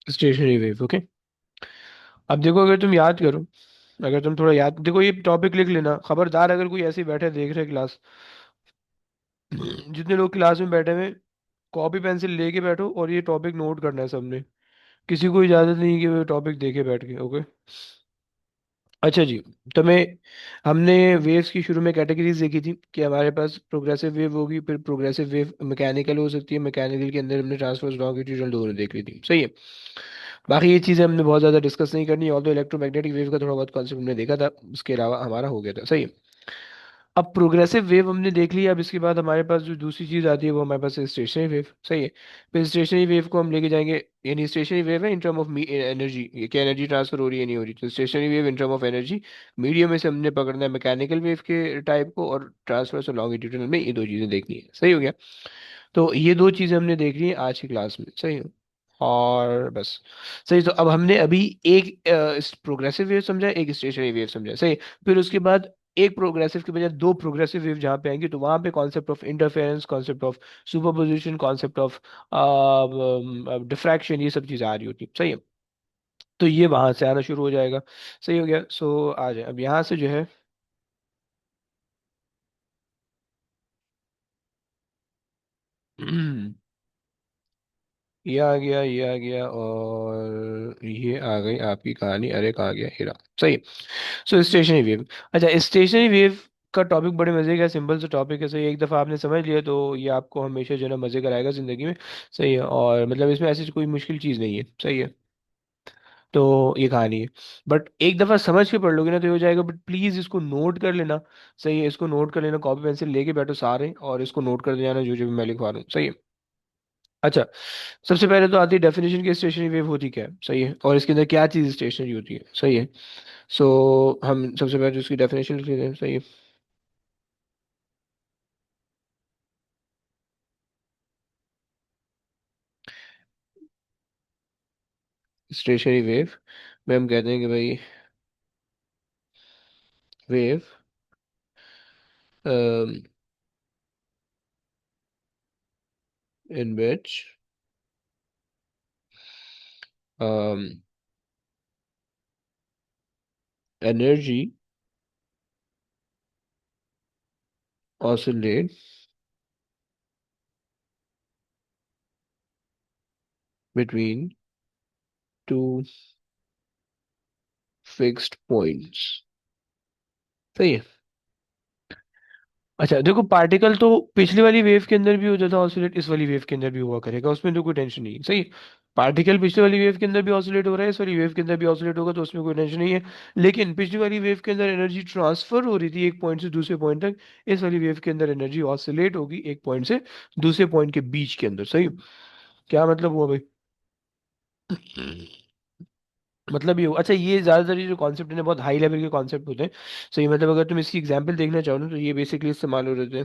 Stationary wave, okay. अब देखो, अगर तुम याद करो, अगर तुम थोड़ा याद देखो, ये टॉपिक लिख लेना, खबरदार अगर कोई ऐसे ही बैठे देख रहे क्लास, जितने लोग क्लास में बैठे हुए, कॉपी पेंसिल लेके बैठो और ये टॉपिक नोट करना है सबने। किसी को इजाजत नहीं कि वो टॉपिक देखे बैठ के, ओके। अच्छा जी। तो मैं हमने वेव्स की शुरू में कैटेगरीज देखी थी कि हमारे पास प्रोग्रेसिव वेव होगी, फिर प्रोग्रेसिव वेव मैकेनिकल हो सकती है, मैकेनिकल के अंदर हमने ट्रांसवर्स लॉन्गिट्यूडनल दोनों देख ली थी, सही है। बाकी ये चीज़ें हमने बहुत ज़्यादा डिस्कस नहीं करनी, ऑल्दो इलेक्ट्रोमैग्नेटिक वेव का थोड़ा बहुत कॉन्सेप्ट हमने देखा था, उसके अलावा हमारा हो गया था, सही है। अब प्रोग्रेसिव वेव हमने देख लिया, अब इसके बाद हमारे पास जो दूसरी चीज़ आती है वो हमारे पास है स्टेशनरी वेव, सही है। फिर स्टेशनरी वेव को हम लेके जाएंगे, यानी स्टेशनरी वेव है इन टर्म ऑफ एनर्जी, क्या एनर्जी ट्रांसफर हो रही है नहीं हो रही, तो stationary wave in term of energy. Medium में से हमने पकड़ना है मैकेनिकल वेव के टाइप को, और ट्रांसवर्स और लॉन्गिट्यूडनल में ये दो चीज़ें देखनी है, सही हो गया। तो ये दो चीज़ें हमने देख ली हैं आज की क्लास में, सही है। और बस, सही। तो अब हमने अभी एक प्रोग्रेसिव वेव समझा, एक स्टेशनरी वेव समझा, सही। फिर उसके बाद एक प्रोग्रेसिव के बजाय दो प्रोग्रेसिव वेव जहाँ पे आएंगी, तो वहाँ पे concept of interference, concept of superposition, concept of diffraction, ये सब चीज़ें आ रही होती, सही है। तो ये वहां से आना शुरू हो जाएगा, सही हो गया। सो आ जाए अब यहाँ से जो है ये आ गया, ये आ गया, और ये आ गई आपकी कहानी, अरे कहाँ गया हीरा, सही। सो स्टेशनरी वेव। अच्छा, स्टेशनरी वेव का टॉपिक बड़े मजे का सिंपल सा टॉपिक है, सही। एक दफ़ा आपने समझ लिया तो ये आपको हमेशा जो है ना मज़े कराएगा ज़िंदगी में, सही है। और मतलब इसमें ऐसी कोई मुश्किल चीज़ नहीं है, सही है। तो ये कहानी है। बट एक दफ़ा समझ के पढ़ लोगे ना तो ये हो जाएगा, बट प्लीज़ इसको नोट कर लेना, सही है। इसको नोट कर लेना, कॉपी पेंसिल लेके बैठो सारे, और इसको नोट कर जाना जो जो भी मैं लिखवा रहा हूँ, सही है। अच्छा, सबसे पहले तो आती है डेफिनेशन की स्टेशनरी वेव होती क्या है, सही है, और इसके अंदर क्या चीज़ स्टेशनरी होती है, सही है। सो हम सबसे पहले तो इसकी डेफिनेशन लिख लेते हैं, सही है। स्टेशनरी वेव में हम कहते हैं कि भाई wave in which energy oscillate between two fixed points, सही है। अच्छा देखो, पार्टिकल तो पिछली वाली वेव के अंदर भी होता था ऑसिलेट, इस वाली वेव के अंदर भी हुआ करेगा, उसमें तो कोई टेंशन नहीं है, सही है। पार्टिकल पिछली वाली वेव के अंदर भी ऑसिलेट हो रहा है, इस वाली वेव के अंदर भी ऑसिलेट होगा, तो उसमें कोई टेंशन नहीं है। लेकिन पिछली वाली वेव के अंदर एनर्जी ट्रांसफर हो रही थी एक पॉइंट से दूसरे पॉइंट तक, इस वाली वेव के अंदर एनर्जी ऑसिलेट होगी एक पॉइंट से दूसरे पॉइंट के बीच के अंदर, सही। क्या मतलब हुआ भाई? मतलब ये अच्छा, ये ज्यादातर ये जो कॉन्सेप्ट है ना, बहुत हाई लेवल के कॉन्सेप्ट होते हैं, सही। मतलब अगर तुम इसकी एग्जांपल देखना चाहो ना, तो ये बेसिकली इस्तेमाल हो रहे थे,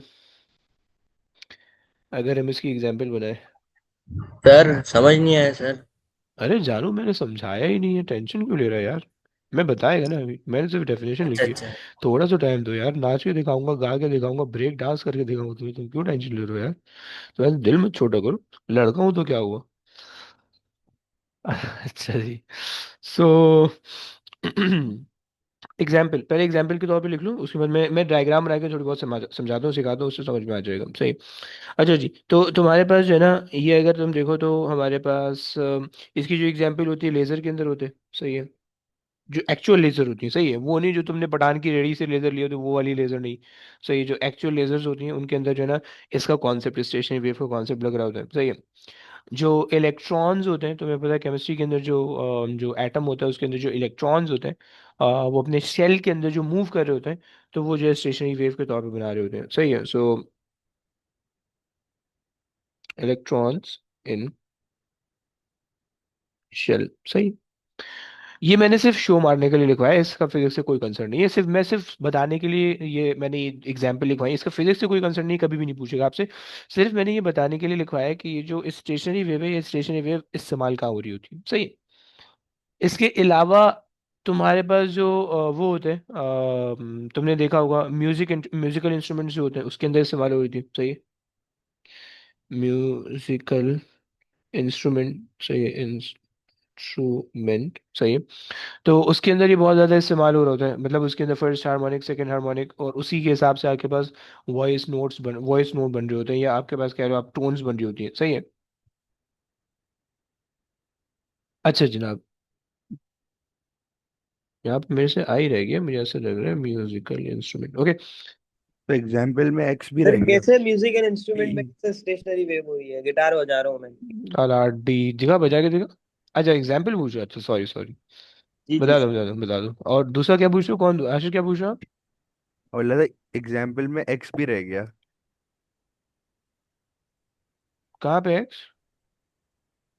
अगर हम इसकी एग्जांपल बनाए। सर समझ नहीं आया सर। अरे जानू, मैंने समझाया ही नहीं है, टेंशन क्यों ले रहा है यार? मैं बताएगा ना, अभी मैंने सिर्फ डेफिनेशन अच्छा लिखी है। अच्छा। थोड़ा सा टाइम दो यार, नाच के दिखाऊंगा, गा के दिखाऊंगा, ब्रेक डांस करके दिखाऊंगा तुम्हें, तुम क्यों टेंशन ले रहे हो यार? तो ऐसे दिल मत छोटा करो, लड़का हूं तो क्या हुआ। अच्छा जी। सो एग्जाम्पल, पहले एग्जाम्पल के तौर पे लिख लूँ, उसके बाद मैं डायग्राम बना के थोड़ी बहुत समझाता हूँ, सिखाता हूँ, उससे समझ में आ जाएगा, सही। अच्छा जी, तो तुम्हारे पास जो है ना, ये अगर तुम देखो तो हमारे पास इसकी जो एग्जाम्पल होती है लेजर के अंदर होते हैं, सही है। जो एक्चुअल लेजर होती है, सही है, वो नहीं जो तुमने पठान की रेडी से लेजर लिया तो वो वाली लेजर नहीं, सही है। जो एक्चुअल लेजर्स होती हैं उनके अंदर जो है ना, इसका कॉन्सेप्ट स्टेशनरी वेव का कॉन्सेप्ट लग रहा होता है, सही है। जो इलेक्ट्रॉन्स होते हैं, तुम्हें पता है केमिस्ट्री के अंदर जो एटम होता है उसके अंदर जो इलेक्ट्रॉन्स होते हैं, वो अपने सेल के अंदर जो मूव कर रहे होते हैं, तो वो जो है स्टेशनरी वेव के तौर पे बना रहे होते हैं, सही है। सो इलेक्ट्रॉन्स इन शेल, सही। ये मैंने सिर्फ शो मारने के लिए लिखवाया है, इसका फिजिक्स से कोई कंसर्न नहीं है, सिर्फ मैं सिर्फ बताने के लिए ये मैंने एग्जाम्पल लिखवाई है, इसका फिजिक्स से कोई कंसर्न नहीं, कभी भी नहीं पूछेगा आपसे। सिर्फ मैंने ये बताने के लिए लिखवाया है कि ये जो स्टेशनरी वेव है, ये स्टेशनरी वेव इस्तेमाल कहाँ हो रही होती है, सही है। इसके अलावा तुम्हारे पास जो वो होते हैं, तुमने देखा होगा म्यूजिकल इंस्ट्रूमेंट्स जो होते हैं उसके अंदर इस्तेमाल हो रही थी, सही है। म्यूजिकल इंस्ट्रूमेंट, सही है। इंस्ट्रूमेंट, सही है। तो उसके अंदर ये बहुत ज़्यादा इस्तेमाल हो रहा होता है, मतलब उसके अंदर फर्स्ट हार्मोनिक, सेकंड हार्मोनिक, और उसी के हिसाब से आपके पास वॉइस नोट बन रहे होते हैं, या आपके पास कह रहे हो आप टोन्स बन रही होती है, सही है। अच्छा जनाब, यहाँ पे मेरे से आ ही रह गया, मुझे ऐसा लग रहा है म्यूजिकल इंस्ट्रूमेंट, ओके। तो एग्जाम्पल में एक्स भी सर रह गया। कैसे म्यूजिक एंड इंस्ट्रूमेंट में कैसे स्टेशनरी वेव हो रही है? गिटार बजा रहा हूँ मैं। आला डी जगह बजा के देखो। अच्छा एग्जाम्पल पूछ रहे हो, अच्छा सॉरी सॉरी। जी जी बता दो सर। बता दो बता दो, और दूसरा क्या पूछ रहे हो, आशीष क्या पूछ रहे हो आप? और लगा एग्जाम्पल में एक्स भी रह गया। कहाँ पे है?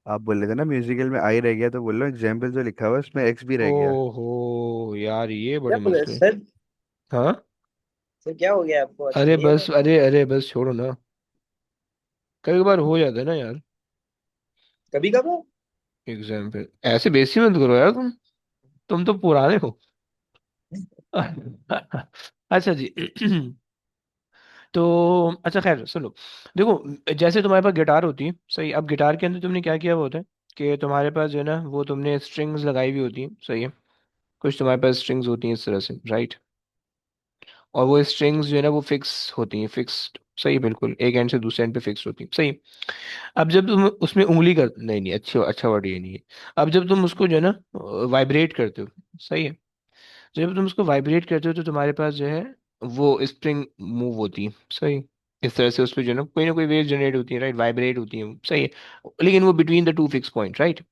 आप बोल रहे थे ना म्यूजिकल में आई रह गया, तो बोल रहा हूँ एग्जाम्पल जो लिखा हुआ है उसमें एक्स भी रह गया। ओहो यार, ये क्या बड़े हो गया मसले। सर? हाँ। सर क्या हो गया आपको? अच्छा ये बात। अरे बस छोड़ो ना, कई बार हो जाता है ना यार। कभी कभार। एग्जाम्पल ऐसे बेइज्जती मत करो यार, तुम तो पुराने हो। अच्छा जी। तो अच्छा खैर सुनो, देखो जैसे तुम्हारे पास गिटार होती है, सही, अब गिटार के अंदर तुमने क्या किया हुआ होता है कि तुम्हारे पास जो है ना वो तुमने स्ट्रिंग्स लगाई हुई होती है, सही है। कुछ तुम्हारे पास स्ट्रिंग्स होती हैं इस तरह से, राइट। और वो स्ट्रिंग्स जो है ना वो फिक्स होती हैं, फिक्स्ड, सही, बिल्कुल एक एंड से दूसरे एंड पे फिक्स होती हैं, सही। अब जब तुम उसमें उंगली कर, नहीं नहीं, अच्छा अच्छा वर्ड ये नहीं है। अब जब तुम उसको जो है ना वाइब्रेट करते हो, सही है। जब तुम उसको वाइब्रेट करते हो तो तुम्हारे पास जो है वो स्प्रिंग मूव होती है, सही। इस तरह से उस पर जो है ना कोई वेव जनरेट होती है, राइट, वाइब्रेट होती है, सही है। लेकिन वो between the two fix point, right.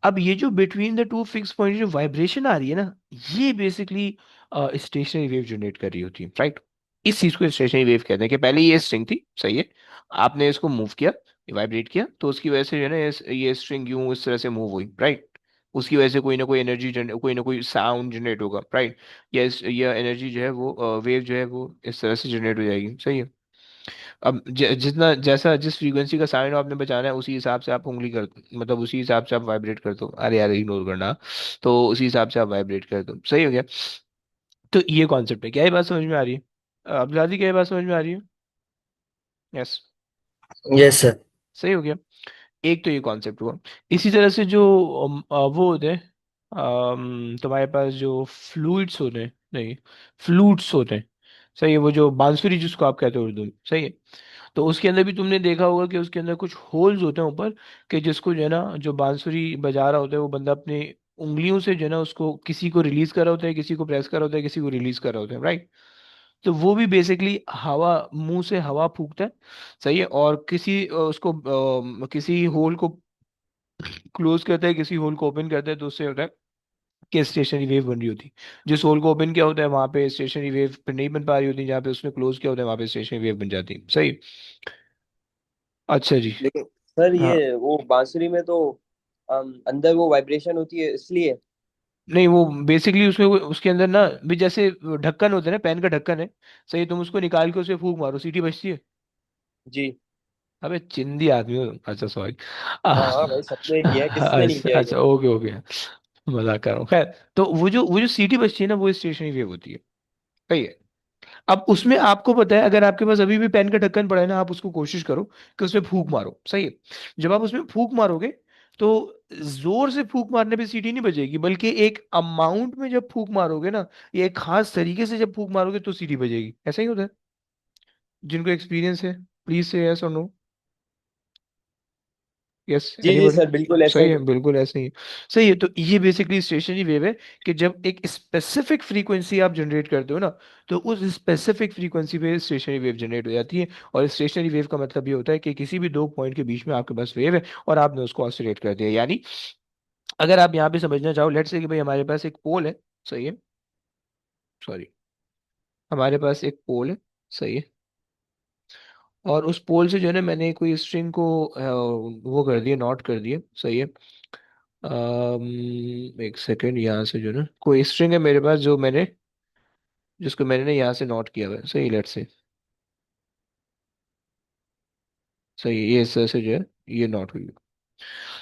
अब ये जो between the two fix point जो वाइब्रेशन आ रही है ना, ये बेसिकली स्टेशनरी वेव जनरेट कर रही होती है, राइट। इस चीज को स्टेशनरी वेव कहते हैं कि पहले ये स्ट्रिंग थी, सही है। आपने इसको मूव किया, वाइब्रेट किया, तो उसकी वजह से जो है ना ये स्ट्रिंग यूं इस तरह से मूव हुई, राइट। उसकी वजह से कोई ना कोई एनर्जी कोई ना कोई साउंड जनरेट होगा, राइट। या एनर्जी जो है वो वेव जो है वो इस तरह से जनरेट हो जाएगी, सही है। अब जितना जैसा जिस फ्रीक्वेंसी का साइन आपने बचाना है उसी हिसाब से आप उंगली कर, मतलब उसी हिसाब से आप वाइब्रेट कर दो, अरे यार इग्नोर करना। तो उसी हिसाब से आप वाइब्रेट कर दो, सही हो गया। तो ये कॉन्सेप्ट है, क्या ये बात समझ में आ रही है? अब दादी क्या ये बात समझ में आ रही है? यस। Yes sir. सही हो गया। एक तो ये कॉन्सेप्ट हुआ। इसी तरह से जो वो होते हैं, तुम्हारे पास जो फ्लूइड्स होते हैं, नहीं, फ्लूट्स होते हैं, सही है, वो जो बांसुरी जिसको आप कहते हो उर्दू में, सही है। तो उसके अंदर भी तुमने देखा होगा कि उसके अंदर कुछ होल्स होते हैं ऊपर, कि जिसको जो है ना जो बांसुरी बजा रहा होता है वो बंदा अपने उंगलियों से जो है ना उसको किसी को रिलीज कर रहा होता है, किसी को प्रेस कर रहा होता है, किसी को रिलीज कर रहा होता है, राइट। तो वो भी बेसिकली हवा, मुंह से हवा फूकता है, सही है, और किसी होल को क्लोज करता है, किसी होल को ओपन करता है, तो उससे होता है कि स्टेशनरी वेव बन रही होती है। जिस होल को ओपन किया होता है वहां पे स्टेशनरी वेव फिर नहीं बन पा रही होती, जहाँ पे उसने क्लोज किया होता है वहां पे स्टेशनरी वेव बन जाती है, सही। अच्छा जी। लेकिन सर हाँ, ये वो बांसुरी में तो अंदर वो वाइब्रेशन होती है इसलिए। नहीं वो बेसिकली उसके अंदर ना भी जैसे ढक्कन होता है ना, पेन का ढक्कन है, सही, तुम उसको निकाल के उसे फूंक मारो, सीटी बजती है। जी। अबे चिंदी आदमी हो, अच्छा सॉरी। हाँ हाँ भाई, सबने किया है, किसने नहीं अच्छा किया है अच्छा, ये? ओके ओके, मजाक कर रहा हूँ, खैर। तो वो जो सीटी बजती है ना वो स्टेशनरी वेव होती है, सही है। अब उसमें आपको पता है, अगर आपके पास अभी भी पेन का ढक्कन पड़ा है ना, आप उसको कोशिश करो कि उसमें फूंक मारो, सही है। जब आप उसमें फूंक मारोगे तो जोर से फूंक मारने पे सीटी नहीं बजेगी, बल्कि एक अमाउंट में जब फूंक मारोगे ना, या एक खास तरीके से जब फूंक मारोगे तो सीटी बजेगी, ऐसा ही होता है। जिनको एक्सपीरियंस है प्लीज से यस और नो। यस जी जी एनीबॉडी? सर, बिल्कुल ऐसा सही ही है, है। बिल्कुल ऐसे ही है। सही है, तो ये बेसिकली स्टेशनरी वेव है कि जब एक स्पेसिफिक फ्रीक्वेंसी आप जनरेट करते हो ना, तो उस स्पेसिफिक फ्रीक्वेंसी पे स्टेशनरी वेव जनरेट हो जाती है। और स्टेशनरी वेव का मतलब ये होता है कि किसी भी दो पॉइंट के बीच में आपके पास वेव है और आपने उसको ऑसिलेट कर दिया, यानी अगर आप यहाँ पे समझना चाहो, लेट्स से कि भाई हमारे पास एक पोल है, सही है, सॉरी, हमारे पास एक पोल है, सही है। और उस पोल से जो है ना मैंने कोई स्ट्रिंग को वो कर दिया, नॉट कर दिया, सही है। एक सेकेंड, यहाँ से जो ना कोई स्ट्रिंग है मेरे पास जो मैंने जिसको मैंने ना यहाँ से नोट किया हुआ है, सही, लेट से, सही है, ये इस तरह से जो है ये नोट हुई,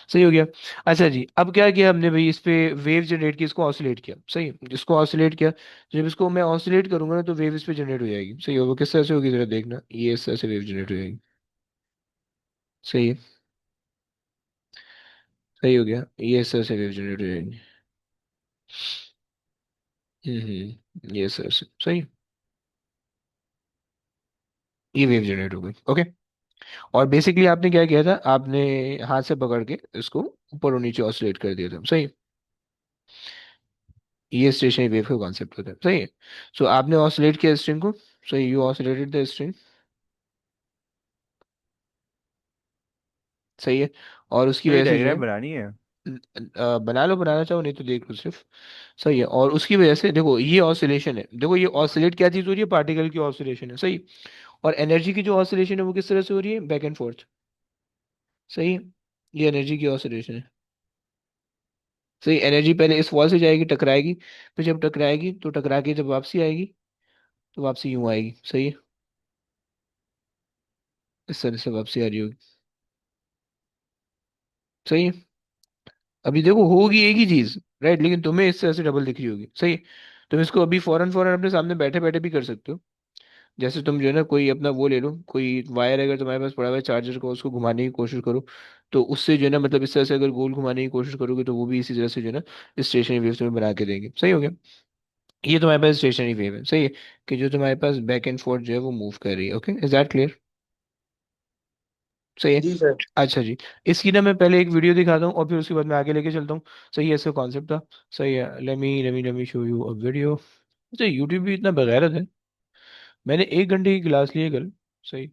सही हो गया। अच्छा जी, अब क्या किया हमने भाई, इस पे वेव जनरेट की, इसको ऑसिलेट किया, सही है, जिसको ऑसिलेट किया, जब इसको मैं ऑसिलेट करूंगा ना तो वेव इस पे जनरेट हो जाएगी, सही होगा, किस तरह से होगी जरा देखना, ये इस तरह से वेव जनरेट हो जाएगी, सही है। सही हो गया, ये सर से वेव जनरेट हो जाएंगे। ये सर से सही। ये वेव जनरेट हो गई, ओके। और बेसिकली आपने क्या किया था, आपने हाथ से पकड़ के इसको ऊपर और नीचे ऑसिलेट कर दिया था, सही। ये स्टेशनरी वेव का कॉन्सेप्ट होता है, सही है। सो आपने ऑसिलेट किया स्ट्रिंग को, so you oscillated the string, सही है। और उसकी तो ये वजह से जो है, डायग्राम बनानी है। बना लो, बनाना चाहो, नहीं तो देख लो सिर्फ। सही है। और उसकी वजह से देखो ये ऑसिलेशन है, देखो ये ऑसिलेट क्या चीज हो रही है, पार्टिकल की ऑसिलेशन है, सही। और एनर्जी की जो ऑसिलेशन है वो किस तरह से हो रही है, बैक एंड फोर्थ, सही है। ये एनर्जी की ऑसिलेशन है, सही। एनर्जी पहले इस वॉल से जाएगी, टकराएगी, फिर जब टकराएगी तो टकरा के जब वापसी आएगी तो वापसी यूं आएगी, सही है। इस तरह से वापसी आ रही होगी, सही है। अभी देखो होगी एक ही चीज, राइट, लेकिन तुम्हें इस तरह से डबल दिख रही होगी, सही। तुम इसको अभी फौरन फौरन अपने सामने बैठे बैठे भी कर सकते हो। जैसे तुम जो है ना, कोई अपना वो ले लो, कोई वायर अगर तुम्हारे पास पड़ा हुआ है चार्जर का, उसको घुमाने की कोशिश करो। तो उससे जो है ना, मतलब इस तरह से अगर गोल घुमाने की कोशिश करोगे तो वो भी इसी तरह से जो है ना स्टेशनरी वेव तुम्हें बना के देंगे, सही हो गया। ये तुम्हारे पास स्टेशनरी वेव है, सही है। कि जो तुम्हारे पास बैक एंड फोर्थ जो है वो मूव कर रही है, ओके, इज दैट क्लियर? सही है। जी सर। अच्छा जी। इसकी ना मैं पहले एक वीडियो दिखाता हूँ और फिर उसके बाद मैं आगे लेके चलता हूँ। सही है, इसका कॉन्सेप्ट था। सही है, let me show you a video. अच्छा, यूट्यूब भी इतना बगैरत है। मैंने 1 घंटे की क्लास ली है कल, सही।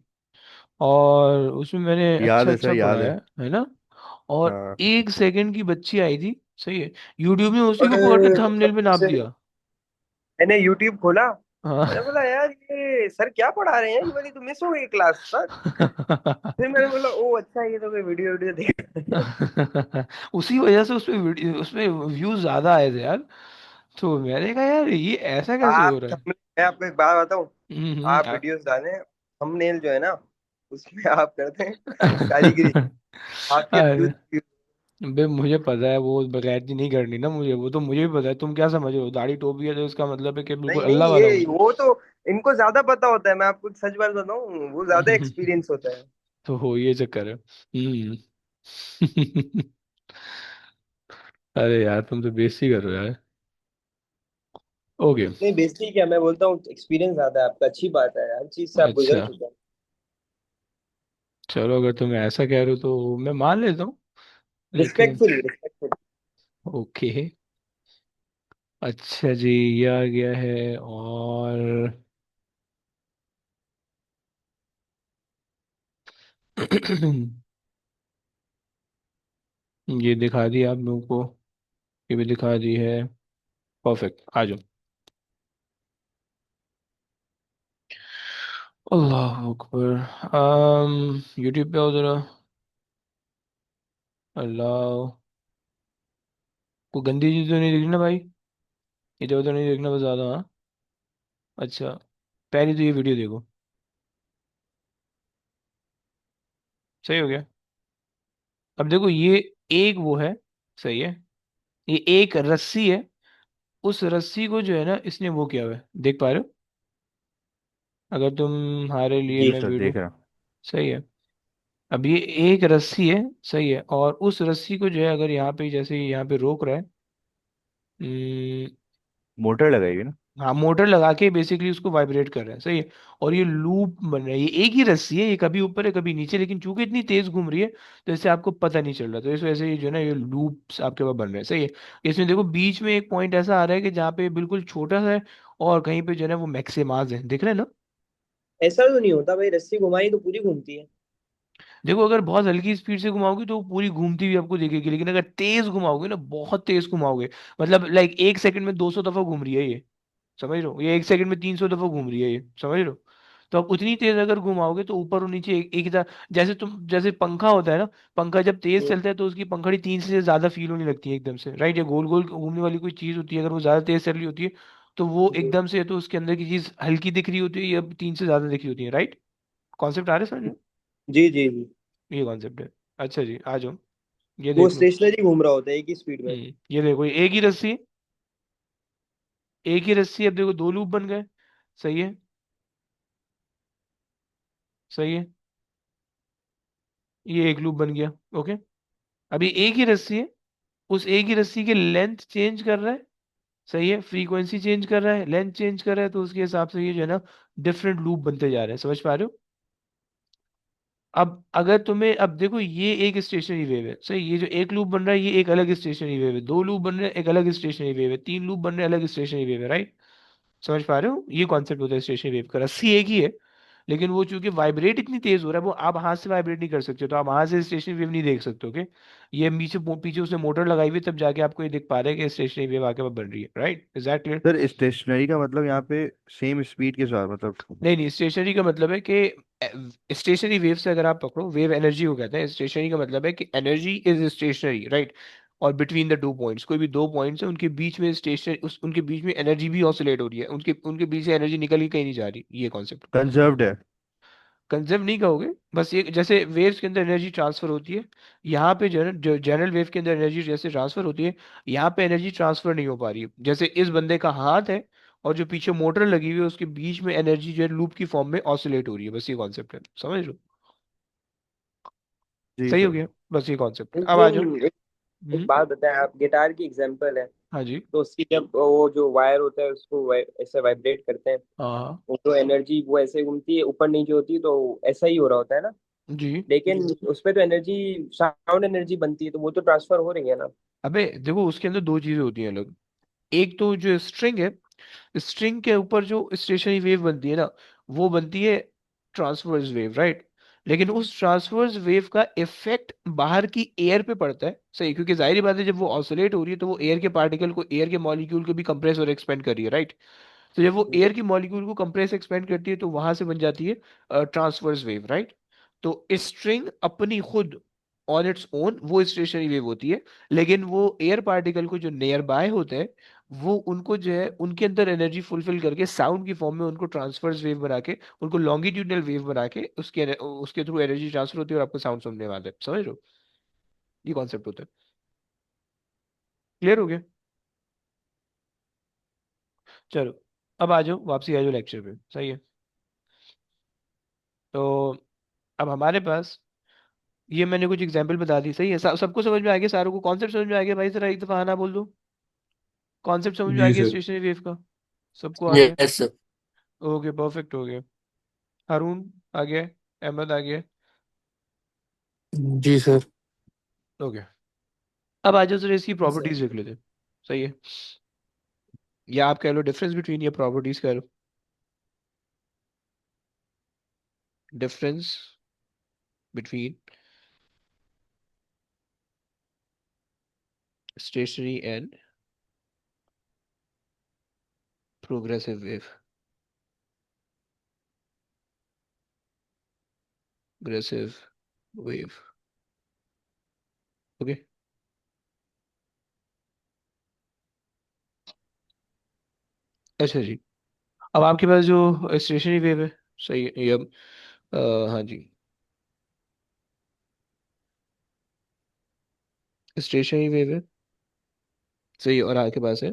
और उसमें मैंने याद अच्छा है सर, अच्छा याद है। पढ़ाया है ना। और हाँ। 1 सेकंड की बच्ची आई थी, सही है। यूट्यूब ने उसी को पकड़ के अरे थंबनेल मतलब पे नाप जैसे दिया। मैंने यूट्यूब खोला, मैंने हाँ। बोला यार ये सर क्या पढ़ा रहे हैं, ये वाली तो मिस हो गई क्लास सर। फिर मैंने बोला ओ अच्छा ये तो कोई वीडियो वीडियो देख रहे हैं। उसी वजह से उसपे व्यूज ज्यादा आए थे यार। तो मैंने कहा यार ये ऐसा कैसे हो आप रहा है। मैं आपको एक बात बताऊं, आप हम्म। वीडियोस डालें, थंबनेल जो है ना उसमें आप करते हैं कारीगरी, आपके अरे व्यूज। बे, मुझे पता है वो बगैरती नहीं करनी ना मुझे, वो तो मुझे भी पता है। तुम क्या समझ रहे हो, दाढ़ी टोपी है तो इसका मतलब है कि बिल्कुल नहीं अल्लाह नहीं वाला हूँ। ये वो तो इनको ज्यादा पता होता है, मैं आपको एक सच बात बताऊं, वो ज्यादा एक्सपीरियंस होता है। तो हो ये चक्कर है। अरे यार तुम तो बेइज्जती कर रहे हो यार। ओके। नहीं बेसिकली क्या मैं बोलता हूँ, एक्सपीरियंस ज्यादा है आपका, अच्छी बात है, हर चीज से आप गुजर अच्छा, चुके हैं। चलो अगर तुम ऐसा कह रहे हो तो मैं मान लेता हूँ, लेकिन रिस्पेक्टफुली रिस्पेक्टफुली। ओके। अच्छा जी, ये आ गया है। और ये दिखा दी आप लोगों को, ये भी दिखा दी है। परफेक्ट, आ जाओ। अल्लाह अकबर। यूट्यूब पे आओ जरा। अल्लाह, कोई गंदी चीज तो नहीं दिख रही ना भाई? इधर उधर नहीं देखना बस ज्यादा, हाँ। अच्छा, पहले तो ये वीडियो देखो, सही हो गया। अब देखो ये एक वो है, सही है। ये एक रस्सी है, उस रस्सी को जो है ना इसने वो किया हुआ है, देख पा रहे हो? अगर तुम्हारे लिए जी मैं सर, वीडियो, देख रहा हूँ। सही है। अब ये एक रस्सी है, सही है। और उस रस्सी को जो है अगर यहाँ पे जैसे यहाँ पे रोक रहा है, हम्म, मोटर लगाएगी ना। हाँ मोटर लगा के बेसिकली उसको वाइब्रेट कर रहा है, सही है। और ये लूप बन रहा है, ये एक ही रस्सी है, ये कभी ऊपर है कभी नीचे, लेकिन चूंकि इतनी तेज घूम रही है तो इससे आपको पता नहीं चल रहा, तो इस वजह से ये जो है ना ये लूप्स आपके पास बन रहे हैं, सही है। इसमें देखो बीच में एक पॉइंट ऐसा आ रहा है कि जहाँ पे बिल्कुल छोटा सा है, और कहीं पे जो है ना वो मैक्सिमाज है, दिख रहे हैं ना? ऐसा तो नहीं होता भाई, रस्सी घुमाई तो पूरी घूमती है। देखो अगर बहुत हल्की स्पीड से घुमाओगे तो वो पूरी घूमती हुई आपको दिखेगी, लेकिन अगर तेज घुमाओगे ना, बहुत तेज घुमाओगे, मतलब लाइक 1 सेकंड में 200 दफा घूम रही है ये, समझ रहे हो? ये 1 सेकंड में 300 दफा घूम रही है ये, समझ रहे हो? तो आप उतनी तेज अगर घुमाओगे तो ऊपर और नीचे एक ही तरह, जैसे तुम, जैसे पंखा होता है ना, पंखा जब तेज हम्म, चलता है तो उसकी पंखड़ी 3 से ज्यादा फील होने लगती है एकदम से, राइट। या गोल गोल घूमने वाली कोई चीज होती है, अगर वो ज्यादा तेज चल रही होती है तो वो हम्म। एकदम से, तो उसके अंदर की चीज हल्की दिख रही होती है या 3 से ज्यादा दिख रही होती है, राइट। कॉन्सेप्ट आ रहा है समझ में? जी जी जी। ये कॉन्सेप्ट है। अच्छा जी, आ जाओ, ये वो देख लो। स्टेशनरी घूम रहा होता है एक ही स्पीड में। ये देखो, ये एक ही रस्सी, एक ही रस्सी, अब देखो दो लूप बन गए, सही है, सही है। ये एक लूप बन गया, ओके। अभी एक ही रस्सी है, उस एक ही रस्सी के लेंथ चेंज कर रहा है, सही है, फ्रीक्वेंसी चेंज कर रहा है, लेंथ चेंज कर रहा है, तो उसके हिसाब से ये जो है ना डिफरेंट लूप बनते जा रहे हैं, समझ पा रहे हो? अब अगर तुम्हें, अब देखो ये एक स्टेशनरी वेव है, सही, ये जो एक लूप बन रहा है ये एक अलग स्टेशनरी वेव है, दो लूप बन रहे हैं एक अलग स्टेशनरी वेव है, तीन लूप बन रहे हैं अलग स्टेशनरी वेव है, राइट? समझ पा रहे हो? ये कॉन्सेप्ट होता है स्टेशनरी वेव का। रस्सी एक ही है, लेकिन वो चूंकि वाइब्रेट इतनी तेज हो रहा है, वो आप हाथ से वाइब्रेट नहीं कर सकते, तो आप हाथ से स्टेशनरी वेव नहीं देख सकते, ओके? ये पीछे पीछे उसने मोटर लगाई हुई है, तब जाके आपको ये दिख पा रहा है कि स्टेशनरी वेव आके बन रही है, right? Is that clear? Sir stationary का मतलब यहाँ पे सेम स्पीड के साथ मतलब। नहीं नहीं, स्टेशनरी का मतलब है कि स्टेशनरी वेव से अगर आप पकड़ो, वेव एनर्जी को कहते हैं, स्टेशनरी का मतलब है कि एनर्जी इज स्टेशनरी, राइट? और बिटवीन द टू पॉइंट्स, कोई भी दो पॉइंट्स है उनके बीच में स्टेशन, उनके बीच में एनर्जी भी ऑसिलेट हो रही है, उनके उनके बीच से एनर्जी निकल के कहीं नहीं जा रही, ये कॉन्सेप्ट। कंजर्व्ड है। कंजर्व नहीं कहोगे, बस ये जैसे वेव्स के अंदर एनर्जी ट्रांसफर होती है, यहाँ पे जो है ना, जो जनरल वेव के अंदर एनर्जी जैसे ट्रांसफर होती है, यहाँ पे एनर्जी ट्रांसफर नहीं हो पा रही है। जैसे इस बंदे का हाथ है और जो पीछे मोटर लगी हुई है उसके बीच में एनर्जी जो है लूप की फॉर्म में ऑसिलेट हो रही है, बस ये कॉन्सेप्ट है, समझ लो? जी सही हो सर। गया, बस ये कॉन्सेप्ट है, अब आ जाओ। लेकिन एक हम्म। बात बताएं, आप गिटार की एग्जांपल है, हाँ जी। तो उसकी जब वो जो वायर होता है उसको ऐसे वाइब्रेट करते हैं, हाँ हाँ। वो जो एनर्जी वो ऐसे घूमती है ऊपर नीचे होती है, तो ऐसा ही हो रहा होता है ना। जी। लेकिन उसमें तो एनर्जी, साउंड एनर्जी बनती है, तो वो तो ट्रांसफर हो रही है ना। अबे देखो, उसके अंदर दो चीजें होती हैं अलग। एक तो जो स्ट्रिंग है, स्ट्रिंग के ऊपर जो स्टेशनरी वेव बनती है ना, वो बनती है ट्रांसवर्स वेव, राइट? लेकिन उस ट्रांसवर्स वेव का इफेक्ट बाहर की एयर पे पड़ता है, सही, क्योंकि जाहिर बात है जब वो ऑसिलेट हो रही है तो वो एयर के पार्टिकल को, एयर के मॉलिक्यूल को भी कंप्रेस और एक्सपेंड कर रही है, राइट? तो जब वो एयर की मॉलिक्यूल को कंप्रेस एक्सपेंड करती है तो वहां से बन जाती है ट्रांसवर्स वेव, राइट? तो स्ट्रिंग अपनी खुद ऑन इट्स ओन वो स्टेशनरी वेव होती है, लेकिन वो एयर पार्टिकल को जो नियर बाय होते हैं, वो उनको जो है उनके अंदर एनर्जी फुलफिल करके साउंड की फॉर्म में उनको ट्रांसफर्स वेव बना के, उनको लॉन्गिट्यूडनल वेव बना के उसके थ्रू एनर्जी ट्रांसफर होती है और आपको साउंड सुनने वाला है, समझ रहे हो? ये कॉन्सेप्ट होता है। क्लियर हो गया? चलो, अब आ जाओ, वापसी आ जाओ लेक्चर पे, सही है? तो अब हमारे पास, ये मैंने कुछ एग्जांपल बता दी, सही है? सबको समझ में आ गया, सारों को कॉन्सेप्ट समझ में आ गया? भाई जरा एक दफा आना बोल दो, कॉन्सेप्ट समझ में आ जी गया सर। स्टेशनरी वेव का? सबको आ गया? Yes sir. ओके, परफेक्ट हो गया। हारून आ गया? अहमद आ गया? जी सर। ओके। अब आ जाओ जरा इसकी प्रॉपर्टीज देख लेते हैं, सही है? या आप कह लो डिफरेंस बिटवीन, या प्रॉपर्टीज कह लो, difference between stationary and progressive wave, progressive wave, okay. अच्छा जी, अब आपके पास जो स्टेशनरी वेव है, सही है ये, अब हाँ जी, स्टेशनरी वेव है, सही है, और आपके पास है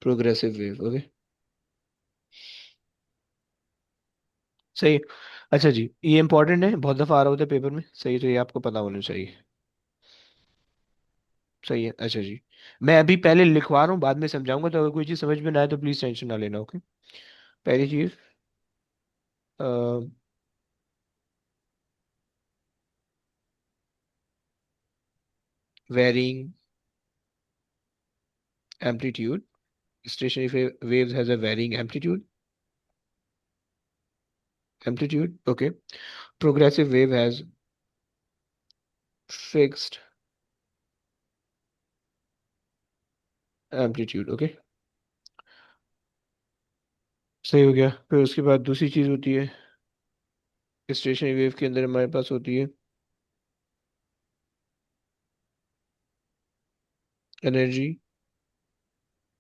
प्रोग्रेसिव वेव, ओके, सही है। अच्छा जी, ये इंपॉर्टेंट है, बहुत दफा आ रहा होता है पेपर में, सही है, तो ये आपको पता होना चाहिए, सही है। अच्छा जी, मैं अभी पहले लिखवा रहा हूँ, बाद में समझाऊंगा, तो अगर कोई चीज़ समझ में ना आए तो प्लीज टेंशन ना लेना, ओके? पहली चीज, varying amplitude, stationary waves has a varying amplitude, okay. Progressive wave has fixed amplitude, okay। सही हो गया। फिर उसके बाद दूसरी चीज होती है, स्टेशनरी वेव के अंदर हमारे पास होती है energy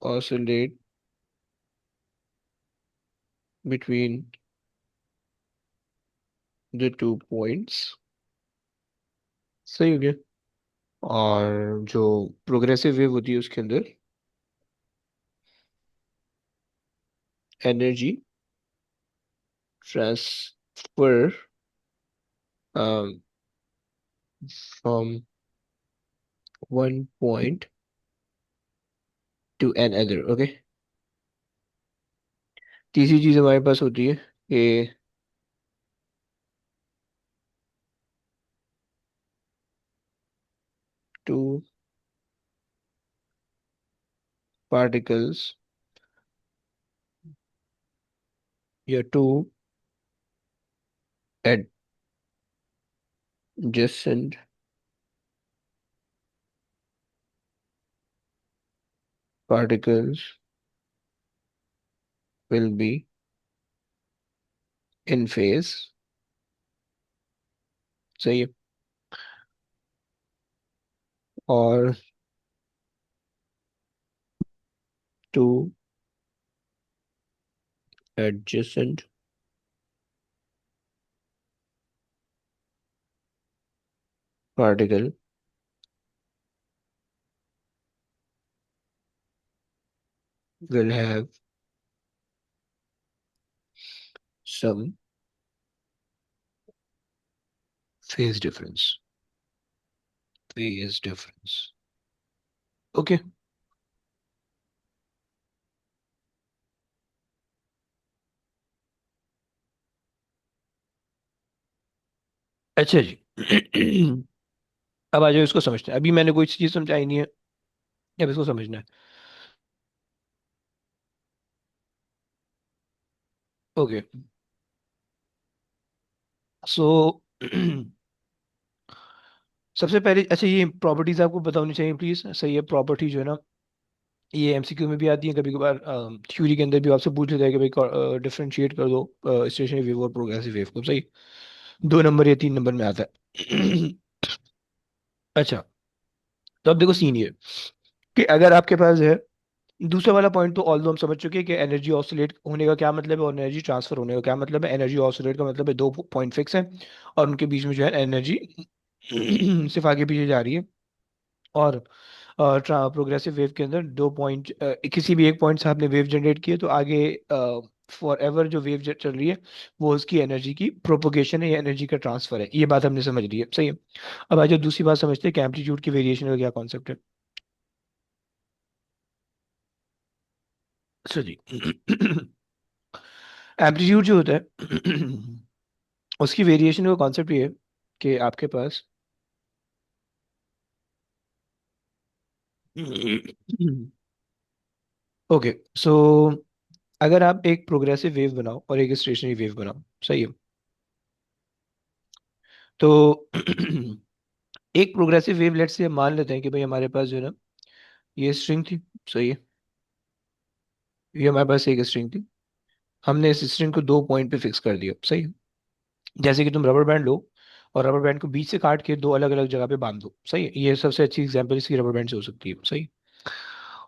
oscillate between the two points, सही हो गया। और जो प्रोग्रेसिव वेव होती है उसके अंदर energy transfer from one point to an other. Okay, तीसरी चीज हमारे पास होती है कि टू पार्टिकल्स या two adjacent particles will be in phase। सही है। और two adjacent particle will have some phase difference। phase difference। Okay. अच्छा जी। अब आ जाओ, इसको समझते हैं। अभी मैंने कोई चीज समझाई नहीं है, अब इसको समझना है। ओके, सो सबसे पहले, अच्छा ये प्रॉपर्टीज आपको पता होनी चाहिए प्लीज। सही है, प्रॉपर्टी जो है ना, ये एमसीक्यू में भी आती है कभी कभार, थ्योरी के अंदर भी आपसे पूछ लेता है कि भाई डिफरेंशिएट कर दो स्टेशनरी वेव और प्रोग्रेसिव वेव को। सही, 2 नंबर या 3 नंबर में आता है। अच्छा, तो अब देखो सीन ये कि अगर आपके पास है, दूसरा वाला पॉइंट तो ऑल हम समझ चुके हैं कि एनर्जी ऑसिलेट होने का क्या मतलब है और एनर्जी ट्रांसफर होने का क्या मतलब है। एनर्जी ऑसिलेट का मतलब है दो पॉइंट फिक्स है और उनके बीच में जो है एनर्जी सिर्फ आगे पीछे जा रही है। और प्रोग्रेसिव वेव के अंदर 2 पॉइंट, किसी भी एक पॉइंट से आपने वेव जनरेट की है तो आगे फॉर एवर जो वेव चल रही है वो उसकी एनर्जी की प्रोपोगेशन है या एनर्जी का ट्रांसफर है। ये बात हमने समझ ली है। सही है। अब आज दूसरी बात समझते हैं कि एम्पलीट्यूड की वेरिएशन का क्या कॉन्सेप्ट है। अच्छा जी। एम्पलीट्यूड जो होता है उसकी वेरिएशन का कॉन्सेप्ट ये है कि आपके पास ओके, सो अगर आप एक प्रोग्रेसिव वेव बनाओ और एक स्टेशनरी वेव बनाओ, सही है, तो एक प्रोग्रेसिव वेव लेट से मान लेते हैं कि भाई हमारे पास जो है ना ये स्ट्रिंग थी। सही है, ये हमारे पास एक स्ट्रिंग थी, हमने इस स्ट्रिंग को 2 पॉइंट पे फिक्स कर दिया। सही है, जैसे कि तुम रबर बैंड लो और रबर बैंड को बीच से काट के दो अलग अलग जगह पे बांध दो। सही है, ये सबसे अच्छी एग्जांपल इसकी रबर बैंड से हो सकती है। सही,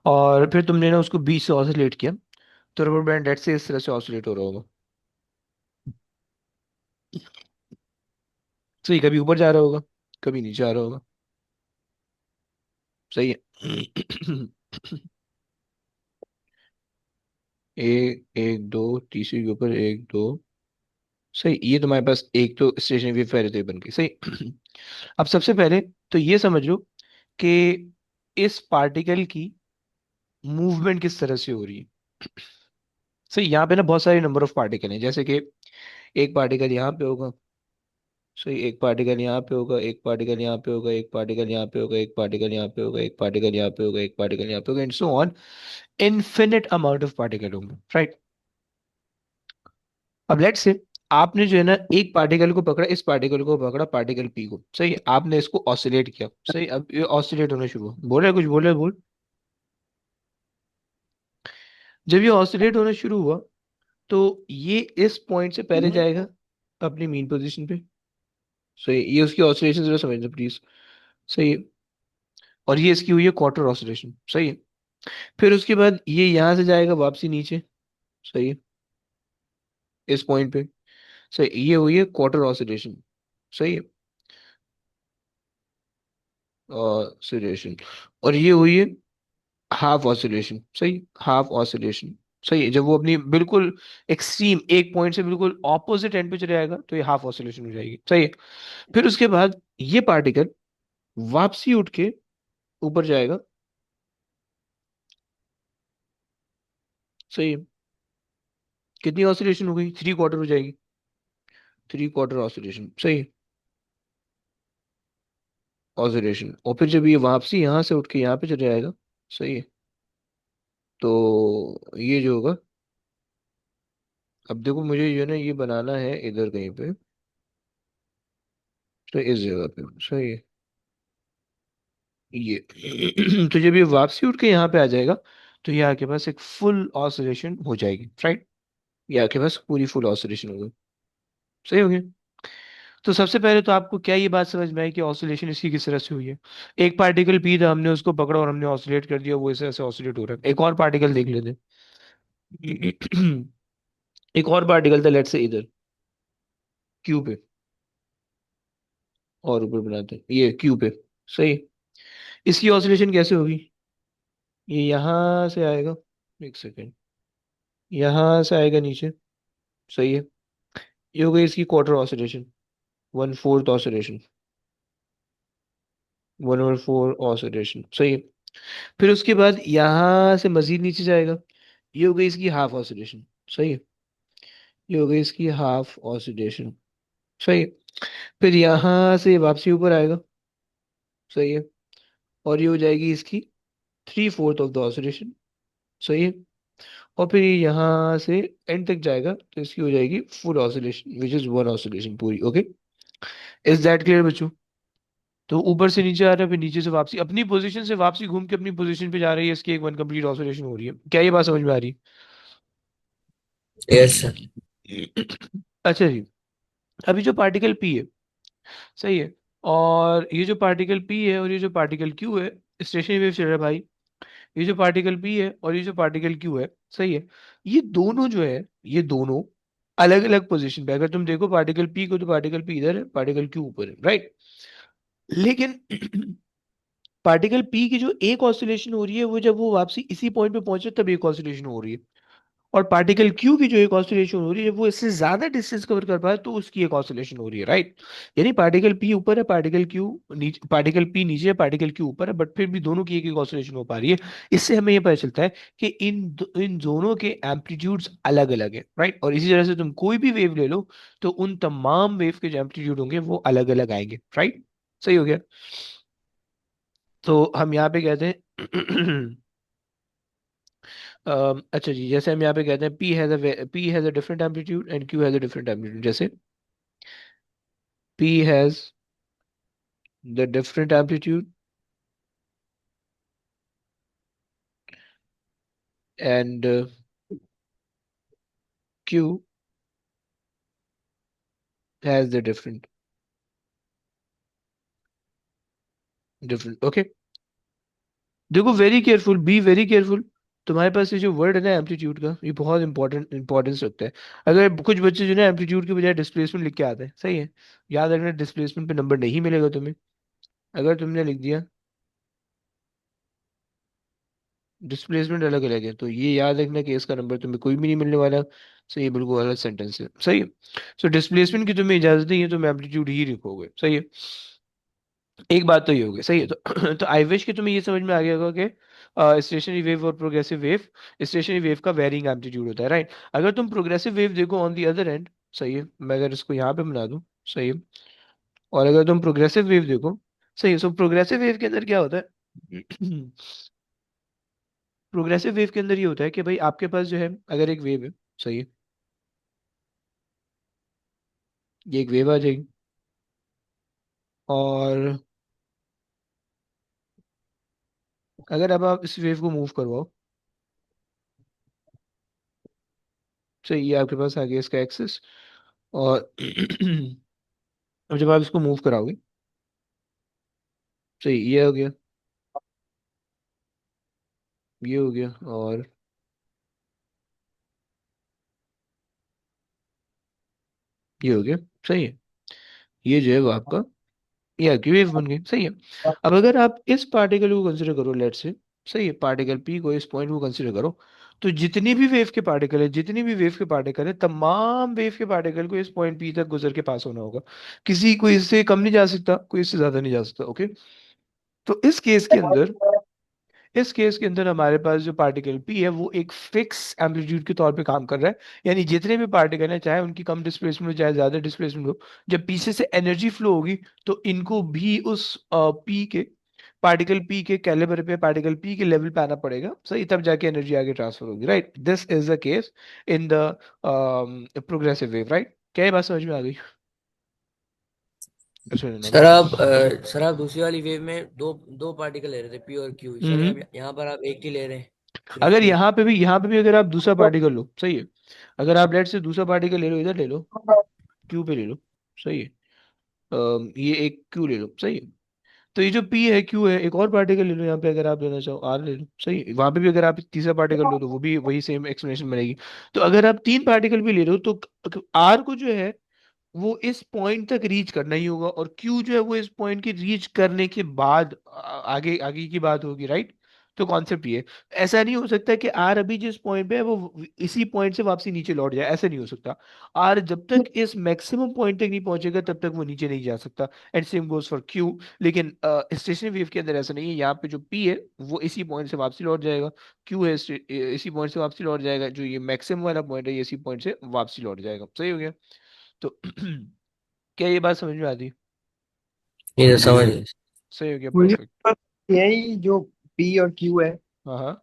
और फिर तुमने ना उसको बीच से ऑसिलेट किया, तो रबर बैंड लेट से इस तरह से ऑसिलेट हो रहा होगा। सही, कभी ऊपर जा रहा होगा, कभी नीचे आ रहा होगा। सही है। एक एक दो, तीसरी के ऊपर एक दो। सही, ये तुम्हारे पास एक तो स्टेशनरी वेव पहले तो ये बन गई। सही। अब सबसे पहले तो ये समझ लो कि इस पार्टिकल की मूवमेंट किस तरह से हो रही है। सही, यहाँ पे ना बहुत सारे नंबर ऑफ पार्टिकल हैं, जैसे कि एक पार्टिकल यहाँ पे होगा। सही, एक पार्टिकल यहाँ पे होगा, एक पार्टिकल यहाँ पे होगा, एक पार्टिकल यहाँ पे होगा, एक पार्टिकल यहाँ पे होगा, एक पार्टिकल यहाँ पे होगा, एक पार्टिकल यहाँ पे होगा, and so on. Infinite amount of particle होंगे, राइट। अब लेट्स से आपने जो है ना एक पार्टिकल को पकड़ा, इस पार्टिकल को पकड़ा, पार्टिकल पी को। सही, आपने इसको ऑसिलेट किया। सही, अब ये ऑसिलेट होना शुरू हुआ। बोल रहे कुछ, बोले बोल। जब ये ऑसिलेट होना शुरू हुआ तो ये इस पॉइंट से पहले जाएगा अपनी मीन पोजीशन पे। सही, ये उसकी ऑसिलेशन जरा समझना प्लीज। सही है, और ये इसकी हुई है क्वार्टर ऑसिलेशन। सही है, फिर उसके बाद ये यहाँ से जाएगा वापसी नीचे। सही है, इस पॉइंट पे। सही, ये हुई है क्वार्टर ऑसिलेशन। सही है, ऑसिलेशन। और ये हुई है हाफ ऑसिलेशन। सही, हाफ ऑसिलेशन। सही है, जब वो अपनी बिल्कुल एक्सट्रीम एक पॉइंट से बिल्कुल ऑपोजिट एंड पे चले जाएगा तो ये हाफ ऑसिलेशन हो जाएगी। सही है। फिर उसके बाद ये पार्टिकल वापसी उठ के ऊपर जाएगा। सही है। कितनी ऑसिलेशन हो गई, 3/4 हो जाएगी। 3/4 ऑसिलेशन। सही है। ऑसिलेशन, और फिर जब ये वापसी यहाँ से उठ के यहाँ पे चले जाएगा। सही है। तो ये जो होगा, अब देखो मुझे जो है ना ये बनाना है इधर कहीं पे, तो इस जगह पे। सही है। ये तो जब ये वापसी उठ के यहाँ पे आ जाएगा तो ये आपके पास एक फुल ऑसिलेशन हो जाएगी, राइट। ये आपके पास पूरी फुल ऑसिलेशन होगी। सही हो गया। तो सबसे पहले तो आपको क्या ये बात समझ में आई कि ऑसिलेशन इसकी किस तरह से हुई है। एक पार्टिकल पी था, हमने उसको पकड़ा और हमने ऑसिलेट कर दिया, वो इस तरह से ऑसिलेट हो रहा है। एक और पार्टिकल देख लेते हैं। एक और पार्टिकल था, लेट्स से इधर क्यू पे, और ऊपर बनाते हैं ये क्यू पे। सही। इसकी ऑसिलेशन कैसे होगी, ये यहाँ से आएगा, एक सेकेंड, यहाँ से आएगा नीचे। सही है। ये हो गई इसकी क्वार्टर ऑसिलेशन, 1/4 ऑसिलेशन, 1/4 ऑसिलेशन। सही है। फिर उसके बाद यहाँ से मजीद नीचे जाएगा, ये हो गई इसकी हाफ ऑसिलेशन। सही है। ये हो गई इसकी हाफ ऑसिलेशन। सही है। फिर यहाँ से वापसी ऊपर आएगा। सही है। और ये हो जाएगी इसकी 3/4 ऑफ द ऑसिलेशन। सही है। और फिर ये यहाँ से एंड तक जाएगा तो इसकी हो जाएगी full oscillation, which is 1 oscillation पूरी। ओके, इज दैट क्लियर बच्चों। तो ऊपर से नीचे आ रहा है, फिर नीचे से वापसी, अपनी पोजीशन से वापसी घूम के अपनी पोजीशन पे जा रही है, इसकी एक वन कंप्लीट ऑसिलेशन हो रही है। क्या ये बात समझ में आ रही यस सर। है? अच्छा जी। अभी जो पार्टिकल पी है, सही है, और ये जो पार्टिकल पी है और ये जो पार्टिकल क्यू है, स्टेशनरी वेव चल रहा है भाई। ये जो पार्टिकल पी है और ये जो पार्टिकल क्यू है, सही है, ये दोनों जो है, ये दोनों अलग अलग पोजीशन पे, अगर तुम देखो पार्टिकल पी को तो पार्टिकल पी इधर है, पार्टिकल क्यू ऊपर है, राइट। लेकिन पार्टिकल पी की जो एक ऑसिलेशन हो रही है, वो जब वो वापसी इसी पॉइंट पे पहुंचे तब एक ऑसिलेशन हो रही है। और पार्टिकल क्यू की जो एक ऑसिलेशन हो रही है, जब वो इससे ज्यादा डिस्टेंस कवर कर पाए तो उसकी एक ऑसिलेशन हो रही है, राइट। यानी पार्टिकल पी ऊपर है, पार्टिकल क्यू नीचे, पार्टिकल पी नीचे है, पार्टिकल क्यू ऊपर है, बट फिर भी दोनों की एक एक ऑसिलेशन हो पा रही है। इससे हमें ये पता चलता है कि इन दोनों के एम्पलीट्यूड्स अलग अलग है, राइट। और इसी तरह से तुम कोई भी वेव ले लो तो उन तमाम वेव के जो एम्पलीट्यूड होंगे वो अलग अलग आएंगे, राइट। सही हो गया। तो हम यहाँ पे कहते हैं अच्छा जी, जैसे हम यहाँ पे कहते हैं P has a different amplitude and Q has a different amplitude, जैसे P has the different amplitude and Q has the different different. Okay, देखो very careful, be very careful. तुम्हारे पास ये जो वर्ड है ना एम्पलीट्यूड का, ये बहुत इंपॉर्टेंस रखता है। अगर कुछ बच्चे जो ना एम्पलीट्यूड के बजाय डिस्प्लेसमेंट लिख के आते हैं, सही है, याद रखना डिस्प्लेसमेंट पे नंबर नहीं मिलेगा तुम्हें। अगर तुमने लिख दिया डिस्प्लेसमेंट अलग अलग है तो ये याद रखना कि इसका नंबर तुम्हें कोई भी नहीं मिलने वाला। सही है, बिल्कुल अलग सेंटेंस है। सही है। सो डिस्प्लेसमेंट की तुम्हें इजाजत नहीं है, तुम एम्पलीट्यूड ही लिखोगे। सही है। एक बात तो ये होगी, सही है। तो तो आई विश कि तुम्हें ये समझ में आ गया होगा कि स्टेशनरी वेव और प्रोग्रेसिव वेव, स्टेशनरी वेव का वेरिंग एम्पलीट्यूड होता है, राइट। अगर तुम प्रोग्रेसिव वेव देखो ऑन दी अदर एंड, सही है, मैं अगर इसको यहाँ पे बना दूं, सही है, और अगर तुम प्रोग्रेसिव वेव देखो, सही है, सो प्रोग्रेसिव वेव के अंदर क्या होता है? प्रोग्रेसिव वेव के अंदर ये होता है कि भाई आपके पास जो है, अगर एक वेव है, सही है, ये एक वेव आ जाएगी, और अगर अब आप इस वेव को मूव करवाओ, सही, ये आपके पास आ गया इसका एक्सेस, और अब जब आप इसको मूव कराओगे, सही, ये हो गया, ये हो गया, और ये हो गया। सही है। ये जो है वो आपका ये आपकी वेव बन गई। सही है। अब अगर आप इस पार्टिकल को कंसिडर करो, लेट से, सही है, पार्टिकल पी को इस पॉइंट को कंसिडर करो, तो जितनी भी वेव के पार्टिकल है, जितनी भी वेव के पार्टिकल है, तमाम वेव के पार्टिकल को इस पॉइंट पी तक गुजर के पास होना होगा। किसी कोई इससे कम नहीं जा सकता, कोई इससे ज्यादा नहीं जा सकता। ओके। तो इस केस के अंदर हमारे पास जो पार्टिकल पी है वो एक फिक्स एम्पलीट्यूड के तौर पे काम कर रहा है। यानी जितने भी पार्टिकल हैं, चाहे उनकी कम डिस्प्लेसमेंट हो चाहे ज्यादा डिस्प्लेसमेंट हो, जब पीछे से एनर्जी फ्लो होगी तो इनको भी उस पी के पार्टिकल पी के कैलिबर पे, पार्टिकल पी के लेवल पे आना पड़ेगा, सही, तब जाके एनर्जी आगे ट्रांसफर होगी। Right, this is the case in the progressive wave. Right, क्या ये बात समझ में आ गई? सुनो ना सर भाई। आप सर आप दूसरी वाली वेव में दो दो पार्टिकल ले रहे थे, पी और क्यू। सर हम्म। यहाँ पर आप एक ही ले रहे हैं, सिर्फ अगर क्यू। यहाँ पे भी अगर आप दूसरा पार्टिकल लो, सही है, अगर आप लेट से दूसरा पार्टिकल ले लो, इधर ले लो, क्यू पे ले लो, सही है, ये एक क्यू ले लो, सही है। तो ये जो पी है, क्यू है, एक और पार्टिकल ले लो यहाँ पे, अगर आप लेना चाहो आर ले लो, सही है। वहां पे भी अगर आप तीसरा पार्टिकल लो तो वो भी वही सेम एक्सप्लेनेशन बनेगी। तो अगर आप तीन पार्टिकल भी ले रहे हो तो आर को जो है वो इस पॉइंट तक रीच करना ही होगा, और क्यू जो है वो इस पॉइंट की रीच करने के बाद आगे आगे की बात होगी। राइट। तो कॉन्सेप्ट ये है। ऐसा नहीं हो सकता कि आर अभी जिस पॉइंट पे है वो इसी पॉइंट से वापसी नीचे लौट जाए, ऐसा नहीं हो सकता। आर जब तक इस मैक्सिमम पॉइंट तक नहीं पहुंचेगा तब तक वो नीचे नहीं जा सकता। And same goes for Q. लेकिन स्टेशनरी वेव के अंदर ऐसा नहीं है। यहाँ पे जो पी है वो इसी पॉइंट से वापसी लौट जाएगा, क्यू है इसी पॉइंट से वापसी लौट जाएगा, जो ये मैक्सिमम वाला पॉइंट है ये इसी पॉइंट से वापसी लौट जाएगा। सही हो गया? तो क्या ये बात समझ में आती है? ये तो समझ गए। सही हो गया, मुझे परफेक्ट। बस यही जो पी और क्यू है, हाँ हाँ।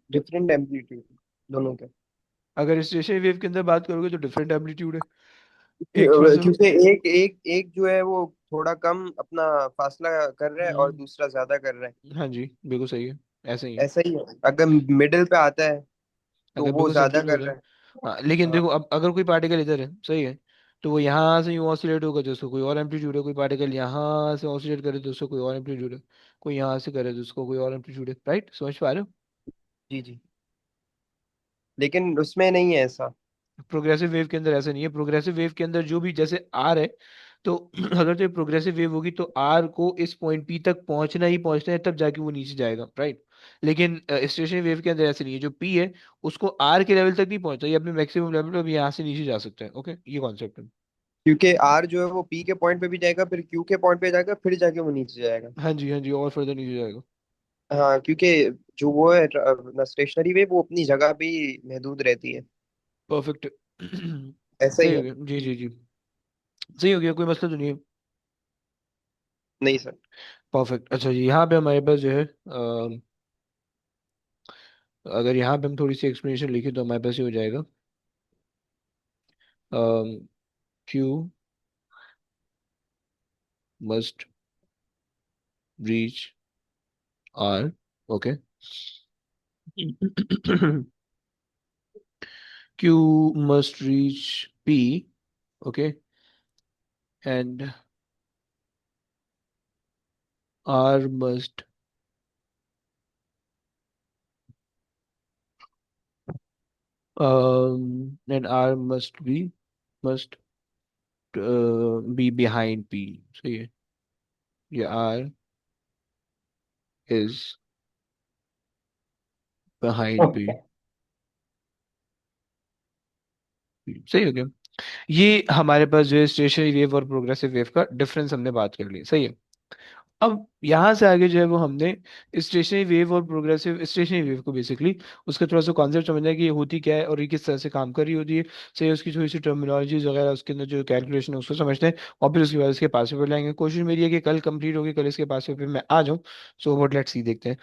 डिफरेंट एम्पलीट्यूड दोनों के। अगर स्टेशनरी वेव के अंदर बात करोगे तो डिफरेंट एम्पलीट्यूड है। एक थोड़ा सा। क्योंकि एक एक एक जो है वो थोड़ा कम अपना फासला कर रहा है और हम्म। दूसरा ज्यादा कर रहा है। हाँ जी, बिल्कुल सही है, ऐसा ही है। ऐसा ही है, अगर मिडिल पे आता है तो अगर वो बिल्कुल ज्यादा सिंपल कर होता है। रहा है। हाँ, लेकिन हाँ देखो अब अगर कोई पार्टिकल इधर है, सही है, तो वो यहाँ से यूँ ऑसिलेट होगा तो उसको कोई और एम्पलीट्यूड है। कोई पार्टिकल यहाँ से ऑसिलेट करे तो उसको कोई और एम्पलीट्यूड है। कोई यहाँ से करे तो उसको कोई और एम्पलीट्यूड है। राइट, समझ पा रहे हो? जी जी, लेकिन उसमें नहीं है ऐसा। प्रोग्रेसिव वेव के अंदर ऐसा नहीं है। प्रोग्रेसिव वेव के अंदर जो भी, जैसे आर है, तो अगर तो ये प्रोग्रेसिव वेव होगी तो आर को इस पॉइंट पी तक पहुंचना ही पहुंचना है, तब जाके वो नीचे जाएगा। राइट। लेकिन स्टेशनरी वेव के अंदर ऐसे नहीं है। जो पी है उसको आर के लेवल तक नहीं पहुंचता, ये अपने मैक्सिमम लेवल पे अभी यहाँ से नीचे जा सकता है। ओके, ये कॉन्सेप्ट है। क्योंकि आर जो है वो पी के पॉइंट पे भी जाएगा, फिर क्यू के पॉइंट पे जाएगा, फिर जाके वो नीचे जाएगा। हाँ जी, हाँ जी, और फर्दर नीचे जाएगा। हाँ, क्योंकि जो वो है ना स्टेशनरी वेव, वो अपनी जगह पे ही महदूद रहती है। परफेक्ट। ऐसा ही सही हो है। गया, जी जी जी। सही हो गया, कोई मसला तो नहीं है। नहीं सर। परफेक्ट। अच्छा जी, यहाँ पे हमारे पास जो है अगर यहाँ पे हम थोड़ी सी एक्सप्लेनेशन लिखें तो हमारे पास ये हो जाएगा, Q must reach our, okay, Q must reach P, okay, and R must and R must be behind P. So yeah, R is behind P. सही हो गया। ये हमारे पास जो है स्टेशनरी वेव और प्रोग्रेसिव वेव का डिफरेंस हमने बात कर ली, सही है। अब यहाँ से आगे जो है वो हमने स्टेशनरी वेव और प्रोग्रेसिव स्टेशनरी वेव को बेसिकली उसका थोड़ा सा कॉन्सेप्ट समझना है कि ये होती क्या है और ये किस तरह से काम कर रही होती है। सही है, उसकी थोड़ी सी टर्मिनोलॉजीज वगैरह, उसके अंदर जो कैलकुलेशन है उसको समझते हैं, और फिर उसके बाद इसके पास पे लाएंगे। कोशिश मेरी है कि कल कंप्लीट होगी, कल इसके पास पे मैं आ जाऊँ। सो व्हाट, लेट्स सी, देखते हैं।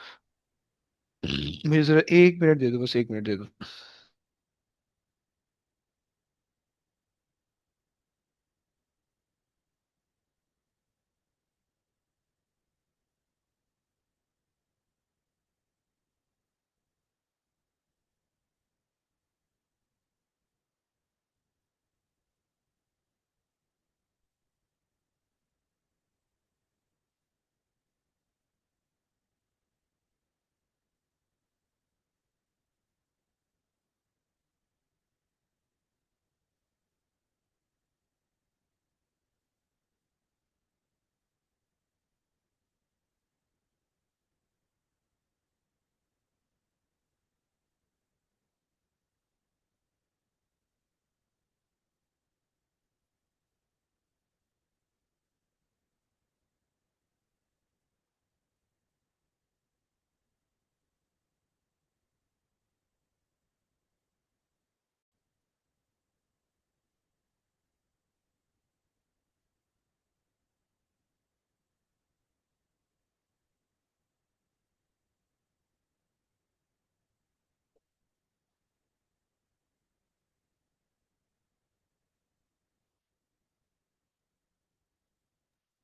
मुझे जरा 1 मिनट दे दो, बस 1 मिनट दे दो।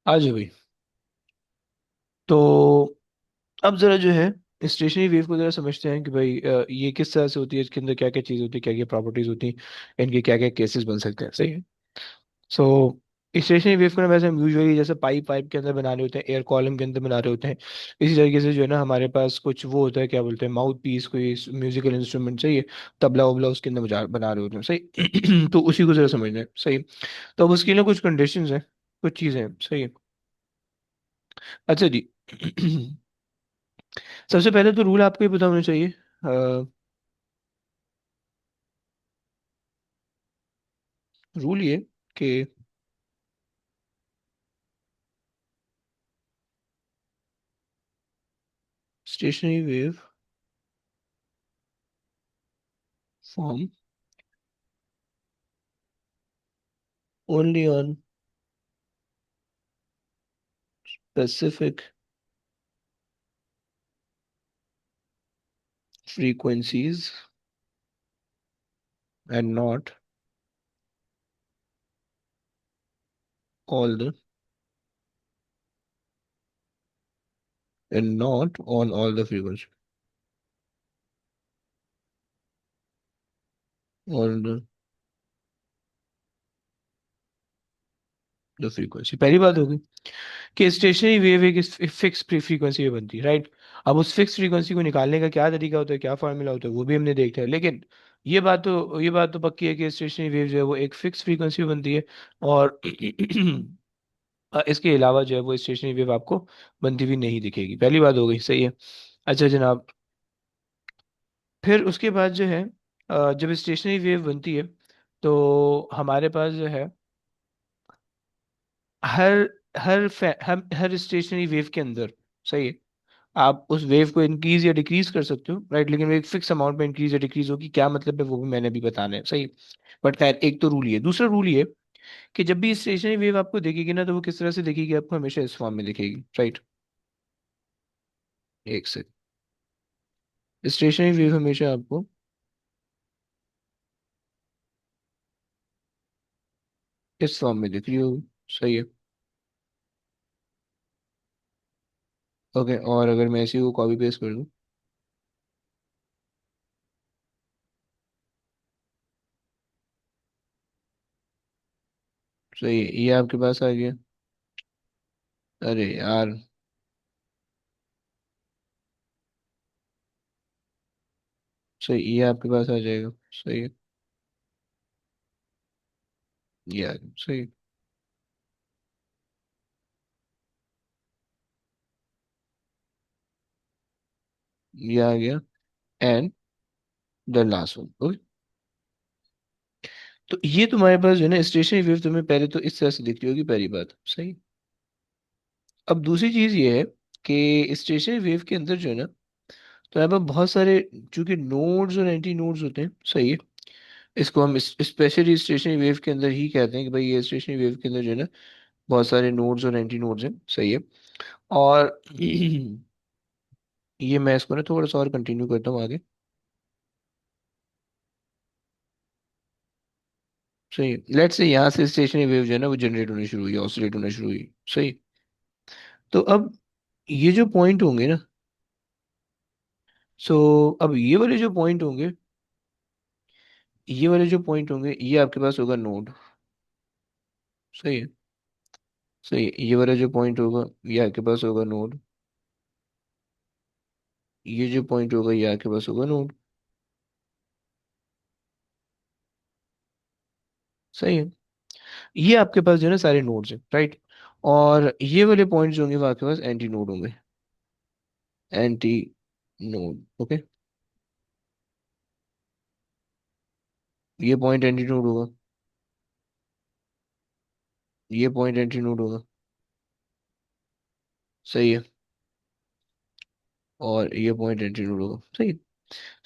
आ जाओ भाई। तो अब जरा जो है स्टेशनरी वेव को जरा समझते हैं कि भाई ये किस तरह से होती है, इसके अंदर क्या क्या चीज़ होती है, क्या क्या प्रॉपर्टीज होती हैं, इनके क्या क्या केसेस बन सकते हैं। सही है। सो स्टेशनरी वेव को ना वैसे हम यूजुअली जैसे पाइप पाइप के अंदर बना रहे होते हैं, एयर कॉलम के अंदर बना रहे होते हैं, इसी तरीके से जो है ना हमारे पास कुछ वो होता है, क्या बोलते हैं, माउथ पीस, कोई म्यूजिकल इंस्ट्रूमेंट, सही है, तबला वबला उसके अंदर बना रहे होते हैं। सही तो उसी को जरा समझना है। सही। तो अब उसके लिए कुछ कंडीशंस हैं, कुछ चीज़ें हैं। सही है। अच्छा जी। सबसे पहले तो रूल आपको ये पता होना चाहिए। रूल ये कि stationary wave form only on specific frequencies and not all the and not on all the frequency, on the frequency। पहली बात होगी कि स्टेशनरी वेव एक फिक्स फ्रीक्वेंसी पे बनती है, राइट। अब उस फिक्स फ्रीक्वेंसी को निकालने का क्या तरीका होता है, क्या फॉर्मूला होता है, वो भी हमने देखा है, लेकिन ये बात तो पक्की है कि स्टेशनरी वेव जो है वो एक फिक्स फ्रीक्वेंसी पे बनती है। और इसके अलावा जो है वो स्टेशनरी वेव आपको बनती हुई नहीं दिखेगी। पहली बात हो गई। सही है। अच्छा जनाब, फिर उसके बाद जो है जब स्टेशनरी वेव बनती है तो हमारे पास जो है हर हर स्टेशनरी वेव के अंदर, सही है, आप उस वेव को इंक्रीज या डिक्रीज कर सकते हो, राइट, लेकिन वो एक फिक्स अमाउंट में इंक्रीज या डिक्रीज होगी। क्या मतलब है वो भी मैंने भी बताना है। सही। बट खैर, एक तो रूल ये, दूसरा रूल ये कि जब भी स्टेशनरी वेव आपको दिखेगी ना तो वो किस तरह से दिखेगी, आपको हमेशा इस फॉर्म में दिखेगी, राइट। एक सेकंड। स्टेशनरी वेव हमेशा आपको इस फॉर्म में दिख रही होगी। सही है। ओके, और अगर मैं इसी को कॉपी पेस्ट कर दूं, सही है, ये आपके पास आ गया। अरे यार, सही, ये आपके पास आ जाएगा। सही है। ये आ गया। सही है। ये आ गया। And the last one. Okay. तो ये तुम्हारे पास जो है ना स्टेशनरी वेव तुम्हें पहले तो इस तरह से दिख रही होगी, पहली बात। सही। अब दूसरी चीज ये है कि स्टेशनरी वेव के अंदर जो है ना, तो यहाँ पर बहुत सारे, चूंकि नोड्स और एंटी नोड्स होते हैं। सही है। इसको हम स्पेशली स्टेशनरी वेव के अंदर ही कहते हैं कि भाई ये स्टेशनरी वेव के अंदर जो है ना बहुत सारे नोड्स और एंटी नोड्स हैं। सही है। और ये मैं इसको ना थोड़ा सा और कंटिन्यू करता हूँ आगे। सही है। लेट्स से यहाँ से स्टेशनरी वेव जो है ना वो जनरेट होनी शुरू हुई, ऑसिलेट होना शुरू हुई। सही। तो अब ये जो पॉइंट होंगे ना, सो अब ये वाले जो पॉइंट होंगे ये आपके पास होगा नोड। सही है। सही है। ये वाला जो पॉइंट होगा ये आपके पास होगा नोड। ये जो पॉइंट होगा ये आपके पास होगा नोड। सही है। ये आपके पास जो है ना सारे नोड्स हैं, राइट। और ये वाले पॉइंट्स होंगे वो आपके पास एंटी नोड होंगे। Anti node. ओके। ये पॉइंट एंटी नोड होगा। ये पॉइंट एंटी नोड होगा। सही है। और ये पॉइंट एंटी नोड होगा। सही।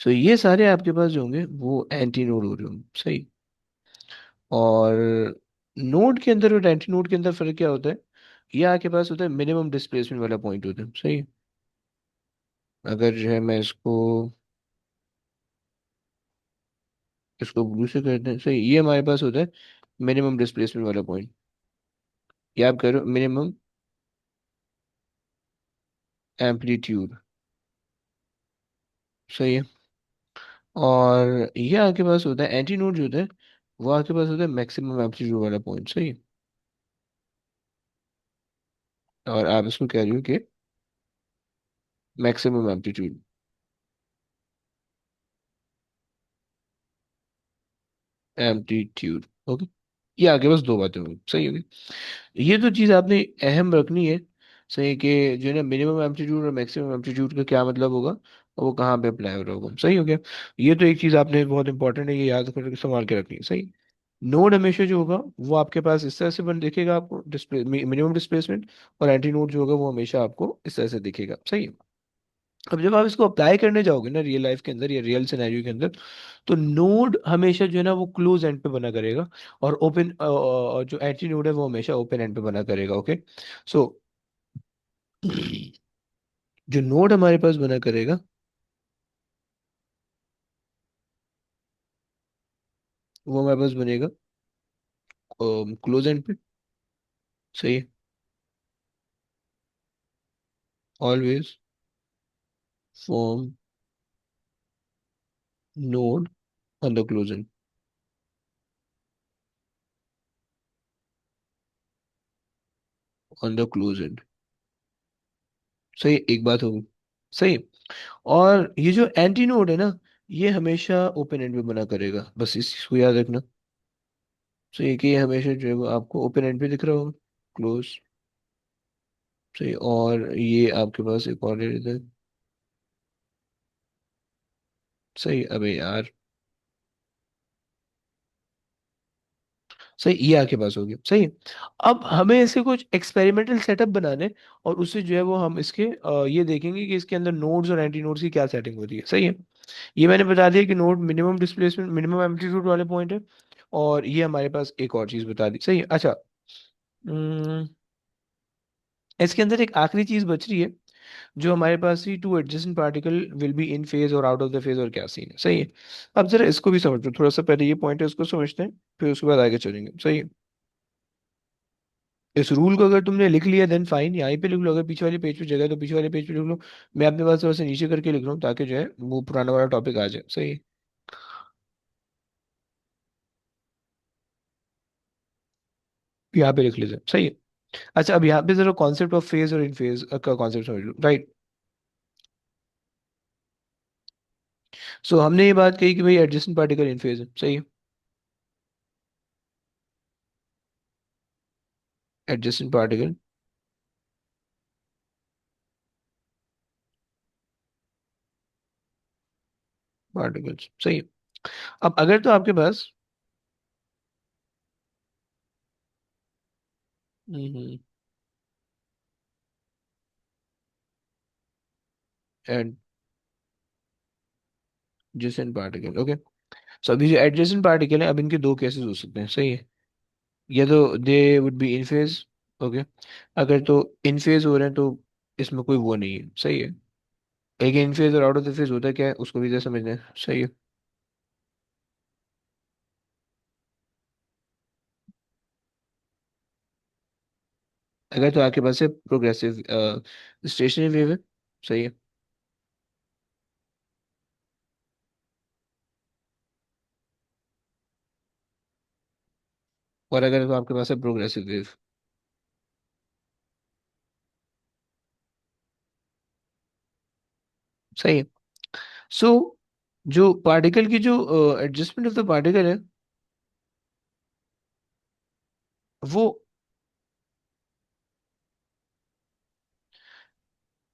सो ये सारे आपके पास जो होंगे वो एंटी नोड हो रहे होंगे। सही। और नोड के अंदर और एंटी नोड के अंदर फर्क क्या होता है, ये आपके पास होता है मिनिमम डिस्प्लेसमेंट वाला पॉइंट होता है। सही है। अगर जो है मैं इसको इसको ब्लू से करते हैं। सही, ये हमारे पास होता है मिनिमम डिस्प्लेसमेंट वाला पॉइंट। ये आप करो मिनिमम एम्पलीट्यूड। सही है। और ये आपके पास होता है एंटी नोड जो होता है, वो आपके पास होता है मैक्सिमम एम्पलीट्यूड वाला पॉइंट। सही है। और आप इसको कह रही हो कि मैक्सिमम एम्पलीट्यूड। एम्पलीट्यूड। ओके। ये आगे बस दो बातें होंगी। सही होगी। ये तो चीज़ आपने अहम रखनी है। सही है कि जो है ना मिनिमम एम्पलीट्यूड और मैक्सिमम एम्पलीट्यूड का क्या मतलब होगा और वो कहाँ पे अप्लाई हो रहा होगा। सही हो गया। ये तो एक चीज़ आपने बहुत इंपॉर्टेंट है, ये याद करके संभाल के रखनी है। सही। नोड हमेशा जो होगा वो आपके पास इस तरह से बन दिखेगा आपको, डिस्प्ले मिनिमम डिस्प्लेसमेंट। और एंटी नोड जो होगा वो हमेशा आपको इस तरह से दिखेगा। सही है। अब जब आप इसको अप्लाई करने जाओगे ना रियल लाइफ के अंदर या रियल सिनेरियो के अंदर, तो नोड हमेशा जो है ना वो क्लोज एंड पे बना करेगा। और ओपन जो एंटी नोड है वो हमेशा ओपन एंड पे बना करेगा। ओके। सो जो नोड हमारे पास बना करेगा वो हमारे पास बनेगा क्लोज एंड पे। सही है। Always form node on the close and. On the close and. सही है, एक बात होगी। सही है। और ये जो एंटी नोड है ना, ये हमेशा ओपन एंड पे बना करेगा, बस इस चीज को याद रखना। सही है कि ये हमेशा जो है वो आपको ओपन एंड पे दिख रहा होगा, क्लोज। सही। और ये आपके पास एक और ले लेते हैं। सही। अबे यार। सही, ये आपके पास हो गया। सही है। अब हमें ऐसे कुछ एक्सपेरिमेंटल सेटअप बनाने, और उससे जो है वो हम इसके ये देखेंगे कि इसके अंदर नोड्स और एंटी नोड्स की क्या सेटिंग होती है। सही है। ये मैंने बता दिया कि node minimum displacement minimum amplitude वाले पॉइंट है। और ये हमारे पास एक और चीज बता दी। सही है। अच्छा। हम्म, इसके अंदर एक आखिरी चीज बच रही है, जो हमारे पास ही two adjacent particle will be in phase और आउट ऑफ द फेज, और क्या सीन है। सही है। अब जरा इसको भी समझो थोड़ा सा, पहले ये पॉइंट है उसको समझते हैं, फिर उसके बाद आगे चलेंगे। सही है। इस रूल को अगर तुमने लिख लिया देन फाइन, यहाँ पे लिख लो, अगर पीछे वाले पेज पे जगह है तो पीछे वाले पेज पे लिख लो। मैं अपने पास थोड़ा सा नीचे करके लिख रहा हूँ ताकि जो है वो पुराना वाला टॉपिक आ जाए। सही है। यहाँ पे लिख लीजिए। सही है। अच्छा, अब यहाँ पे जरा कॉन्सेप्ट ऑफ फेज और इन फेज का कॉन्सेप्ट समझ लो। राइट। सो हमने ये बात कही कि भाई एडजेसेंट पार्टिकल इन फेज है। सही है। Adjacent particle particles. सही है। अब अगर तो आपके पास एडजेसेंट पार्टिकल। ओके। सो अभी जो एडजेसेंट पार्टिकल है, अब इनके दो केसेस हो सकते हैं। सही है। या तो they would be in phase. Okay. अगर तो इन फेज हो रहे हैं तो इसमें कोई वो नहीं है। सही है। लेकिन इन फेज और आउट ऑफ द फेज होता क्या है उसको भी जरा समझना है। सही है। अगर तो आपके पास है प्रोग्रेसिव स्टेशनरी वेव है। सही है। और अगर तो आपके पास है प्रोग्रेसिव वेव। सही है। सो जो पार्टिकल की जो एडजस्टमेंट ऑफ द पार्टिकल है, वो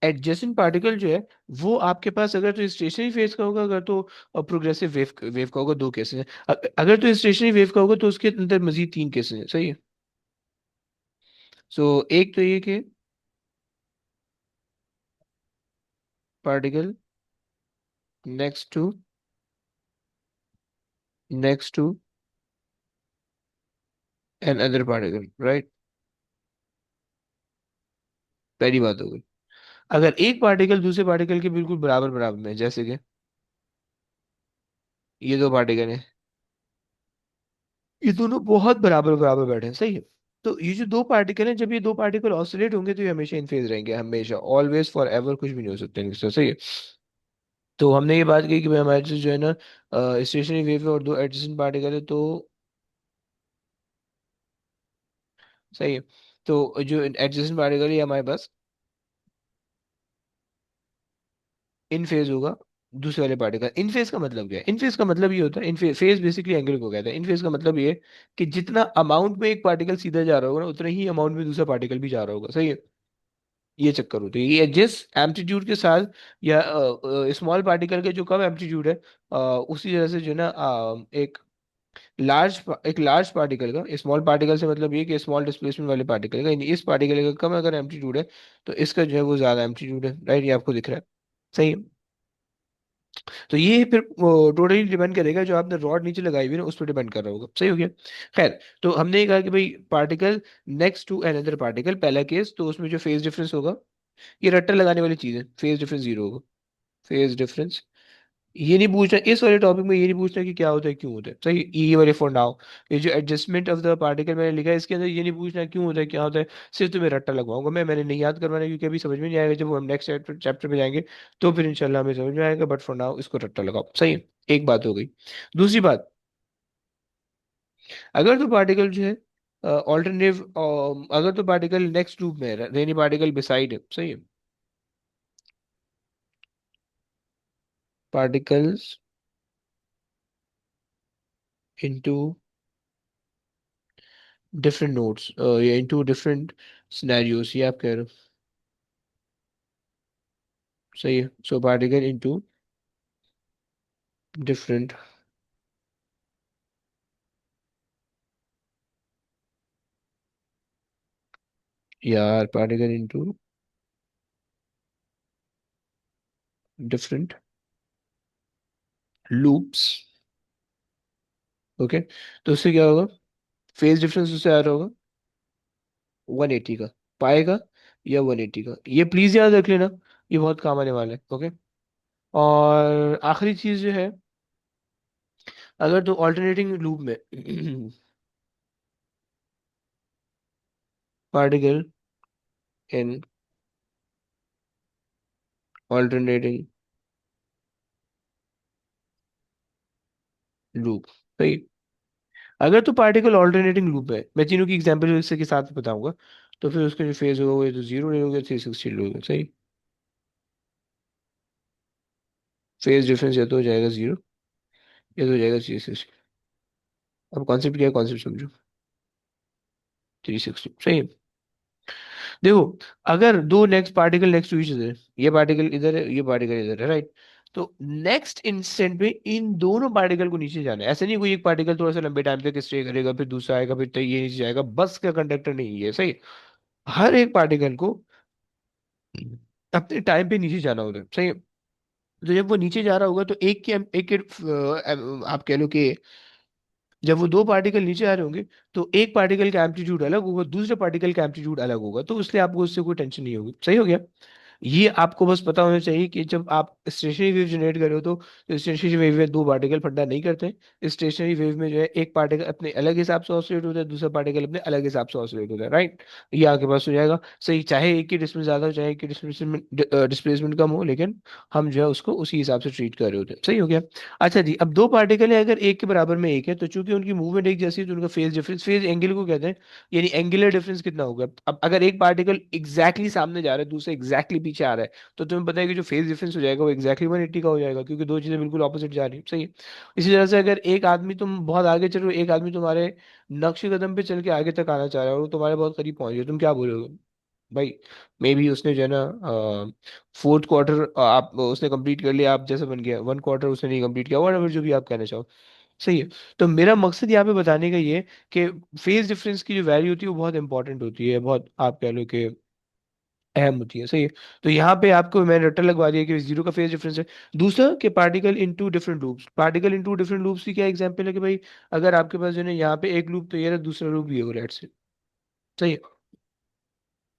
एडजेसेंट पार्टिकल जो है वो आपके पास अगर तो स्टेशनरी फेज का होगा, अगर तो प्रोग्रेसिव वेव वेव का होगा। दो केसेस हैं। अगर तो स्टेशनरी वेव का होगा तो उसके अंदर मजीद तीन केसेस हैं। सही है। सो एक तो ये कि particle next to an other particle. Right. पहली बात हो गई। अगर एक पार्टिकल दूसरे पार्टिकल के बिल्कुल बराबर बराबर में है, जैसे कि ये दो पार्टिकल हैं, ये दोनों बहुत बराबर बराबर बैठे हैं। सही है। तो ये जो दो पार्टिकल हैं, जब ये दो पार्टिकल ऑसिलेट होंगे तो ये हमेशा इन फेज रहेंगे, हमेशा, ऑलवेज, फॉर एवर, कुछ भी नहीं हो सकता इनके साथ, सही है। तो हमने ये बात की कि भाई हमारे पास जो है ना स्टेशनरी वेव है और दो एडजेसेंट पार्टिकल है, तो सही है। तो जो एडजेसेंट पार्टिकल है हमारे पास इन फेज होगा दूसरे वाले पार्टिकल। इन फेज का मतलब क्या है? इन फेज का मतलब ये होता है, इन फेज बेसिकली एंगल को कहता है। इन फेज का मतलब ये है कि जितना अमाउंट में एक पार्टिकल सीधा जा रहा होगा ना, उतना ही अमाउंट में दूसरा पार्टिकल भी जा रहा होगा, सही है। ये चक्कर होता है, ये जिस एम्पलीट्यूड के साथ या स्मॉल पार्टिकल का जो कम एम्पलीट्यूड है, उसी तरह से जो है ना एक लार्ज पार्टिकल का, स्मॉल पार्टिकल से मतलब ये कि स्मॉल डिस्प्लेसमेंट वाले पार्टिकल का, यानी इस पार्टिकल का कम अगर एम्पलीट्यूड है तो इसका जो है वो ज्यादा एम्पलीट्यूड है, राइट, ये आपको दिख रहा है, सही है। तो ये फिर टोटली डिपेंड करेगा, जो आपने रॉड नीचे लगाई हुई है ना उस पर डिपेंड कर रहा होगा, सही हो गया। खैर, तो हमने ये कहा कि भाई particle next to another particle, पहला केस, तो उसमें जो फेज डिफरेंस होगा, ये रट्टा लगाने वाली चीज है, फेज डिफरेंस जीरो होगा। फेज डिफरेंस, ये नहीं पूछना इस वाले टॉपिक में, ये नहीं पूछना कि क्या होता है क्यों होता है, सही, ये वाले फॉर नाउ। ये जो एडजस्टमेंट ऑफ द पार्टिकल मैंने लिखा है इसके अंदर, ये नहीं पूछना क्यों होता है क्या होता है, सिर्फ तुम्हें रट्टा लगवाऊंगा मैंने नहीं याद करवाना, क्योंकि अभी समझ में नहीं आएगा, जब हम नेक्स्ट चैप्टर पे जाएंगे तो फिर इंशाल्लाह हमें समझ में आएगा, बट फॉर नाउ इसको रट्टा लगाओ, सही है। एक बात हो गई। दूसरी बात, अगर तो पार्टिकल जो है ऑल्टरनेटिव, अगर तो पार्टिकल नेक्स्ट लूप में है, यानी पार्टिकल बिसाइड है, सही है। पार्टिकल्स इनटू डिफरेंट नोड्स या इनटू डिफरेंट सिनेरियोस, ये आप कह रहे हो, सही है। सो पार्टिकल इनटू डिफरेंट, यार particle into different loops, okay. तो उससे क्या होगा? फेज डिफरेंस उससे आ रहा होगा 180 का, पाएगा, या 180 का, ये प्लीज याद रख लेना, ये बहुत काम आने वाला है, ओके। और आखिरी चीज जो है, अगर तो ऑल्टरनेटिंग लूप में पार्टिकल इन ऑल्टरनेटिंग लूप, सही। अगर तो पार्टिकल ऑल्टरनेटिंग लूप है, मैं तीनों की एग्जांपल इससे के साथ बताऊंगा, तो फिर उसका जो फेज होगा वो ये तो जीरो ले लोगे, 360 लोगे, सही। फेज डिफरेंस या तो हो जाएगा जीरो, या तो हो जाएगा 360। अब कॉन्सेप्ट क्या है, कॉन्सेप्ट समझो। 360, सही है। देखो, अगर दो next particle next to each other, ये पार्टिकल इधर है, ये पार्टिकल इधर है, राइट, तो नेक्स्ट इंस्टेंट में इन दोनों पार्टिकल को नीचे जाना है। ऐसा नहीं कोई एक पार्टिकल थोड़ा सा लंबे टाइम तक स्टे करेगा, फिर दूसरा आएगा, फिर तो ये नीचे जाएगा, बस का कंडक्टर नहीं है, सही। हर एक पार्टिकल को अपने टाइम पे नीचे जाना होता है, सही है। तो जब वो नीचे जा रहा होगा तो एक के आप कह लो कि जब वो दो पार्टिकल नीचे आ रहे होंगे, तो एक पार्टिकल का एम्पलीट्यूड अलग होगा, दूसरे पार्टिकल का एम्पलीट्यूड अलग होगा, तो इसलिए आपको उससे कोई टेंशन नहीं होगी, सही हो गया। ये आपको बस पता होना चाहिए कि जब आप स्टेशनरी वेव जनरेट कर रहे हो तो स्टेशनरी वेव में दो पार्टिकल फटना नहीं करते। स्टेशनरी वेव में जो है एक पार्टिकल अपने अलग हिसाब से ऑसिलेट होता है, दूसरा पार्टिकल अपने अलग हिसाब से ऑसिलेट होता है, राइट। ये आपके पास हो जाएगा, सही। चाहे एक की डिस्टेंस ज्यादा हो, चाहे एक की डिस्प्लेसमेंट डिस्प्लेसमेंट कम हो, लेकिन हम जो है उसको उसी हिसाब से ट्रीट कर रहे होते हैं, सही हो गया। अच्छा जी, अब दो पार्टिकल है, अगर एक के बराबर में एक है, तो चूंकि उनकी मूवमेंट एक जैसी है, तो उनका फेज डिफरेंस, फेज एंगल को कहते हैं, यानी एंगुलर डिफरेंस कितना होगा। अब अगर एक पार्टिकल एग्जैक्टली सामने जा रहा है, दूसरा एग्जैक्टली पीछे आ रहा है, तो तुम्हें पता है कि जो फेज डिफरेंस हो जाएगा वो एक्जैक्टली 180 का हो जाएगा, क्योंकि दो चीजें बिल्कुल ऑपोजिट जा रही है, सही है। इसी तरह से अगर एक आदमी, तुम बहुत आगे चल रहे हो, एक आदमी तुम्हारे नक्शे कदम पे चल के आगे तक आना चाह रहा है और वो तुम्हारे बहुत करीब पहुंच गया, तुम क्या बोलोगे भाई? मे बी उसने जो है ना फोर्थ क्वार्टर आप उसने कंप्लीट कर लिया, आप जैसा बन गया, वन क्वार्टर उसने नहीं कंप्लीट किया, वट जो भी आप कहना चाहो, सही है। तो मेरा मकसद यहाँ पे बताने का ये है कि फेज डिफरेंस की जो वैल्यू होती है वो बहुत इंपॉर्टेंट होती है, बहुत आप कह लो कि अहम होती है, सही है। तो यहाँ पे आपको मैंने रट्टा लगवा दिया कि जीरो का फेज डिफरेंस है। दूसरा कि particle into different loops, particle into different loops की क्या एग्जांपल है कि भाई अगर आपके पास जो है ना यहाँ पे एक लूप तैयार है, दूसरा लूप भी हो रहा है, से सही है।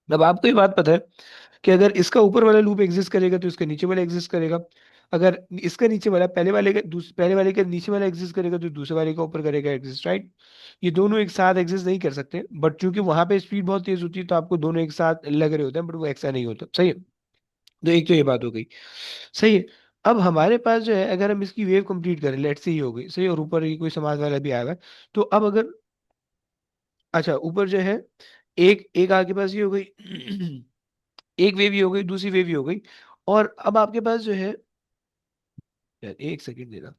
अब आपको ये बात पता है कि अगर इसका ऊपर वाला लूप एग्जिस्ट करेगा तो इसका नीचे वाला एग्जिस्ट करेगा, अगर इसका नीचे वाला पहले वाले का नीचे वाला एग्जिस्ट करेगा तो दूसरे वाले का ऊपर करेगा एग्जिस्ट, राइट। ये दोनों एक साथ एग्जिस्ट नहीं कर सकते, बट चूंकि वहां पे स्पीड बहुत तेज होती है तो आपको दोनों एक साथ लग रहे होते हैं, बट वो ऐसा नहीं होता, सही है। तो एक तो ये बात हो गई, सही है। अब हमारे पास जो है, अगर हम इसकी वेव कंप्लीट करें, लेट से ही हो गई, सही, और ऊपर ही कोई समाज वाला भी आएगा, तो अब अगर, अच्छा ऊपर जो है, एक एक आपके पास ये हो गई एक वेव ये हो गई, दूसरी वेव ये हो गई, और अब आपके पास जो है, यार एक सेकंड देना।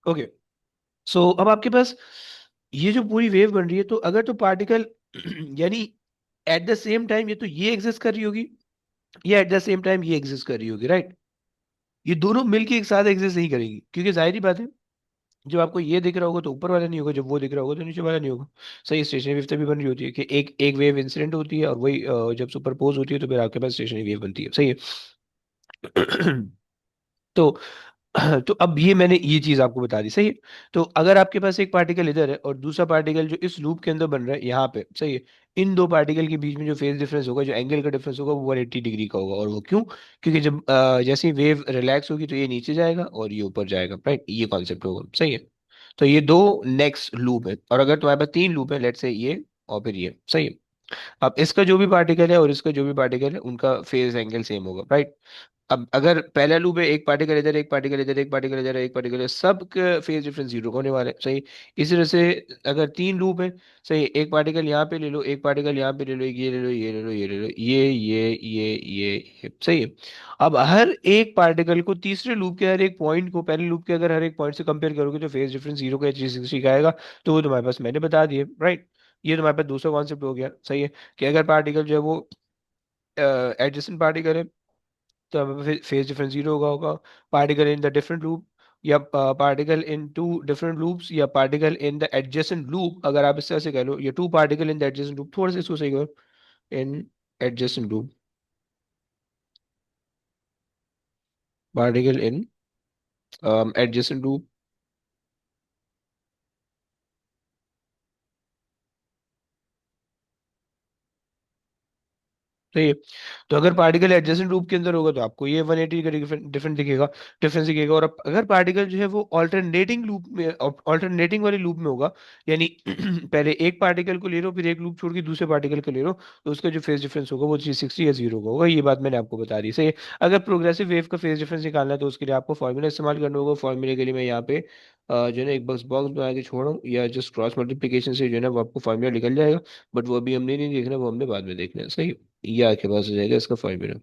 ओके, सो अब आपके पास ये जो पूरी वेव बन रही है, तो अगर तो पार्टिकल यानी एट द सेम टाइम ये तो ये एग्जिस्ट कर रही होगी, या एट द सेम टाइम ये एग्जिस्ट कर रही होगी, राइट। ये दोनों मिलके एक साथ एग्जिस्ट नहीं करेंगी, क्योंकि जाहिर ही बात है, जब आपको ये दिख रहा होगा तो ऊपर वाला नहीं होगा, जब वो दिख रहा होगा तो नीचे वाला नहीं होगा। सही, स्टेशनरी वेव तभी बन रही होती है कि एक एक वेव इंसिडेंट होती है, और वही जब सुपरपोज होती है तो फिर आपके पास स्टेशनरी वेव बनती है, सही है। तो तो अब ये मैंने ये चीज आपको बता दी, सही है। तो अगर आपके पास एक पार्टिकल इधर है और दूसरा पार्टिकल जो इस लूप के अंदर बन रहा है यहाँ पे, सही है, इन दो पार्टिकल के बीच में जो फेज डिफरेंस होगा, जो एंगल का डिफरेंस होगा, वो 180 डिग्री का होगा। और वो क्यों? क्योंकि जब जैसे ही वेव रिलैक्स होगी तो ये नीचे जाएगा और ये ऊपर जाएगा, राइट, ये कॉन्सेप्ट होगा, सही है। तो ये दो नेक्स्ट लूप है, और अगर तुम्हारे पास तीन लूप है, लेट से ये और फिर ये, सही है। अब इसका जो भी पार्टिकल है और इसका जो भी पार्टिकल है, उनका फेज एंगल सेम होगा, राइट। अब अगर पहला लूप है, एक पार्टिकल इधर, एक पार्टिकल इधर, एक पार्टिकल इधर, एक पार्टिकल इधर, सब के फेज डिफरेंस जीरो होने वाले हैं, सही। इसी तरह से अगर तीन लूप है, सही, एक पार्टिकल यहाँ पे ले लो, एक पार्टिकल यहाँ पे ले लो, एक ये ले लो, ये ले लो, ये ले लो, ये, सही है। अब हर एक पार्टिकल को तीसरे लूप के हर एक पॉइंट को पहले लूप के अगर हर एक पॉइंट से कंपेयर करोगे तो फेज डिफरेंस जीरो का 360 का आएगा। तो वो तुम्हारे पास मैंने बता दिए, राइट। ये तुम्हारे पास दूसरा कॉन्सेप्ट हो गया, सही है, कि अगर पार्टिकल जो है वो एडजेसेंट पार्टिकल है तो फेज डिफरेंस जीरो होगा particle in the different loop, या particle in two different loops, या particle in the adjacent loop, अगर आप इस तरह से कह लो, या two particle in the adjacent loop, थोड़ा सा इसको सही करो, in adjacent loop, particle in adjacent loop, सही है। तो अगर पार्टिकल एडजेसेंट लूप के अंदर होगा तो आपको ये 180 का डिफरेंस दिखेगा। और अगर पार्टिकल जो है वो ऑल्टरनेटिंग लूप में, ऑल्टरनेटिंग वाले लूप में होगा, यानी पहले एक पार्टिकल को ले लो, फिर एक लूप छोड़ के दूसरे पार्टिकल को ले लो, तो उसका जो फेज डिफरेंस होगा वो 360 या जीरो का होगा। ये बात मैंने आपको बता दी, सही है। अगर प्रोग्रेसिव वेव का फेज डिफरेंस निकालना है तो उसके लिए आपको फॉर्मूला इस्तेमाल करना होगा। फॉर्मूले के लिए मैं यहाँ पे जो है ना एक बॉक्स बॉक्स बना के छोड़ रहा हूँ, या जस्ट क्रॉस मल्टीप्लिकेशन से जो है ना वो आपको फॉर्मूला निकल जाएगा। बट वो अभी हमने नहीं देखना, वो हमने बाद में देखना है, सही है। ये आपके पास हो जाएगा इसका फॉर्मूला,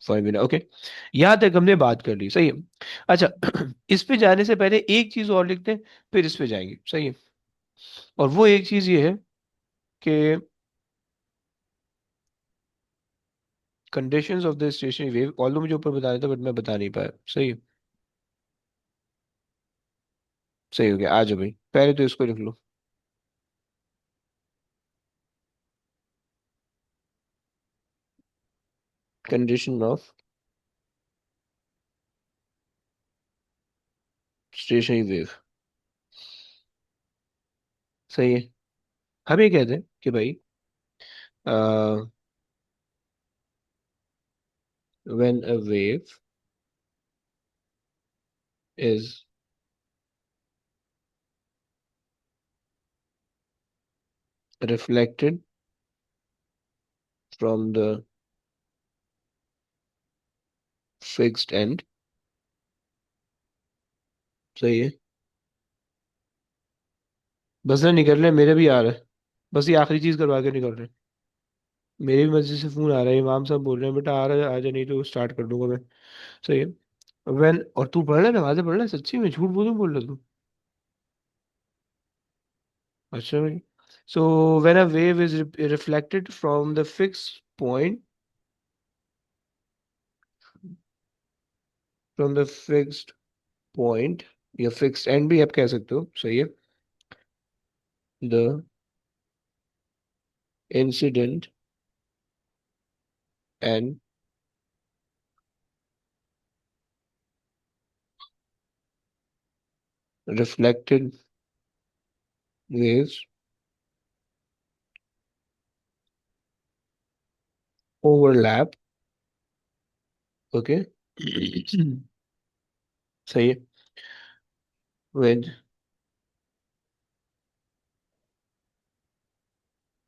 फॉर्मूला, ओके। यहाँ तक हमने बात कर ली, सही है। अच्छा इस पे जाने से पहले एक चीज और लिखते हैं, फिर इस पे जाएंगे, सही है। और वो एक चीज ये है कि conditions of the stationary wave, although मुझे ऊपर बताया था बट मैं बता नहीं पाया, सही है। सही हो गया, आ जाओ भाई, पहले तो इसको लिख लो, कंडीशन ऑफ स्टेशनरी वेव, सही है। हम ये कहते हैं कि भाई when a wave is reflected from the fixed and, सही है। बस ना निकल रहे, मेरे भी आ रहा है, बस ये आखिरी चीज करवा के निकल रहे हैं। मेरे भी मस्जिद से फोन आ रहा है, इमाम साहब बोल रहे हैं बेटा आ रहा है, आ जा, नहीं तो स्टार्ट कर दूंगा मैं, सही है। व्हेन, और तू पढ़ रहा है, नमाज़ें पढ़ रहा है, सच्ची में झूठ बोल रहा तू? अच्छा भाई। So when a wave is reflected from the fix point, from the fixed point, या फिक्स्ड एंड भी आप कह सकते हो, सही है, the incident and reflected waves overlap, okay, सही है, with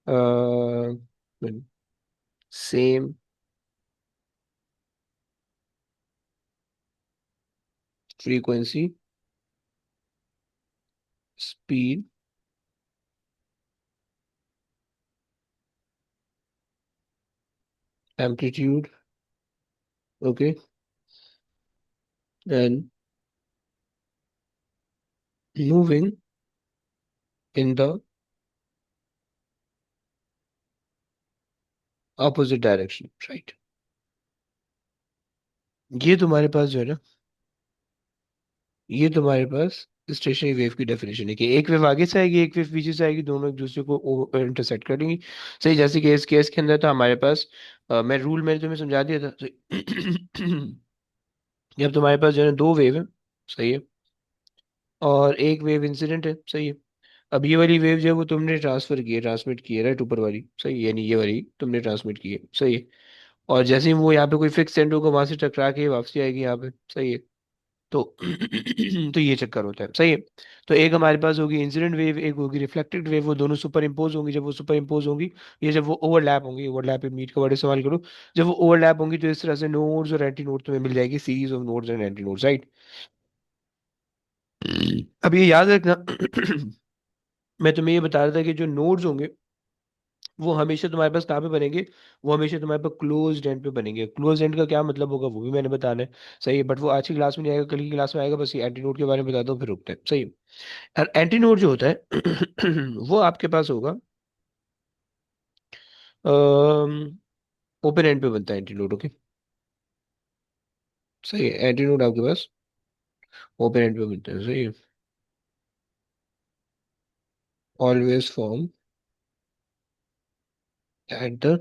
uh, with same frequency, speed, amplitude, okay, and moving in the opposite direction, right? ये तुम्हारे पास जो है ना, ये तुम्हारे पास स्टेशनरी वेव की डेफिनेशन है कि एक वेव आगे से आएगी, एक वेव पीछे से आएगी, दोनों एक दूसरे को इंटरसेक्ट करेंगी। सही, जैसे केस केस के अंदर था हमारे पास, मैं रूल मैंने तुम्हें समझा दिया था, सही। जब तुम्हारे पास जो है ना दो वेव है, सही है, और एक वेव इंसिडेंट है, सही है। अब ये वाली वेव जो है वो तुमने ट्रांसफर की है, ट्रांसमिट की है, राइट, ऊपर वाली, सही, यानी ये वाली तुमने ट्रांसमिट की है, सही है। और जैसे ही वो यहाँ पे कोई फिक्स सेंटर होगा, वहां से टकरा के वापसी आएगी यहाँ पे, सही है। तो तो ये चक्कर होता है, सही है। तो एक हमारे पास होगी इंसिडेंट वेव, एक होगी रिफ्लेक्टेड वेव, वो दोनों सुपर इम्पोज होंगी। जब वो सुपर इम्पोज होंगी, ये जब वो ओवरलैप होंगी, ओवरलैप पे मीट का वर्ड इस्तेमाल करो, जब वो ओवरलैप होंगी तो इस तरह से नोड्स और एंटी नोड तुम्हें मिल जाएगी, series of nodes and anti nodes, right. अब ये याद रखना, मैं तुम्हें ये बता रहा था कि जो नोड्स होंगे वो हमेशा तुम्हारे पास कहाँ पे बनेंगे, वो हमेशा तुम्हारे पास क्लोज्ड एंड पे बनेंगे। क्लोज्ड एंड का क्या मतलब होगा वो भी मैंने बताना है, सही है, बट वो आज की क्लास में नहीं आएगा, कल की क्लास में आएगा। बस ये एंटी नोड के बारे में बता दो फिर रुकते हैं, सही है। और एंटी नोड जो होता है वो आपके पास होगा, ओपन एंड पे बनता है एंटी नोड, ओके, सही है। एंटी नोड आपके पास ओपन एंड पे बनता है, सही है। Always form at the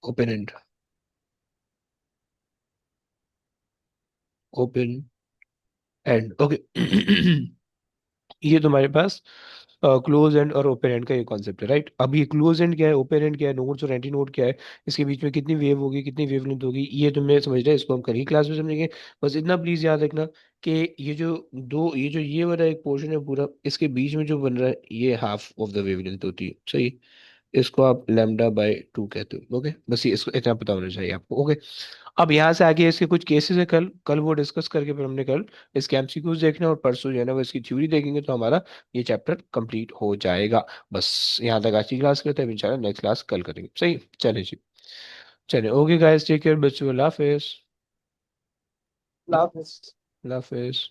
open and, open and, okay. ये तुम्हारे पास क्लोज एंड और ओपन एंड का ये कॉन्सेप्ट है, राइट। अब ये क्लोज एंड क्या है, ओपन एंड क्या है, नोड्स और एंटी नोड क्या है, इसके बीच में कितनी वेव होगी, कितनी वेवलेंथ होगी, ये तुम्हें समझ रहे हैं, इसको हम कल की क्लास में समझेंगे। बस इतना प्लीज याद रखना कि ये वाला एक पोर्शन है पूरा, इसके बीच में जो बन रहा है ये हाफ ऑफ द वेवलेंथ होती है, सही। इसको आप लैम्डा बाय 2 कहते हो, ओके। बस ये इसको इतना पता होना चाहिए आपको, ओके। अब यहाँ से आगे इसके कुछ केसेस है, कल कल वो डिस्कस करके फिर हमने कल इसके एमसीक्यूज देखना, और परसों जो है ना वो इसकी थ्योरी देखेंगे, तो हमारा ये चैप्टर कंप्लीट हो जाएगा। बस यहाँ तक आज की क्लास करते हैं, इंशाल्लाह नेक्स्ट क्लास कल करेंगे, सही। चले जी, चले, ओके गाइस, टेक केयर बच्चों, अल्लाह हाफिज। लाभ अल्लाह हाफिज।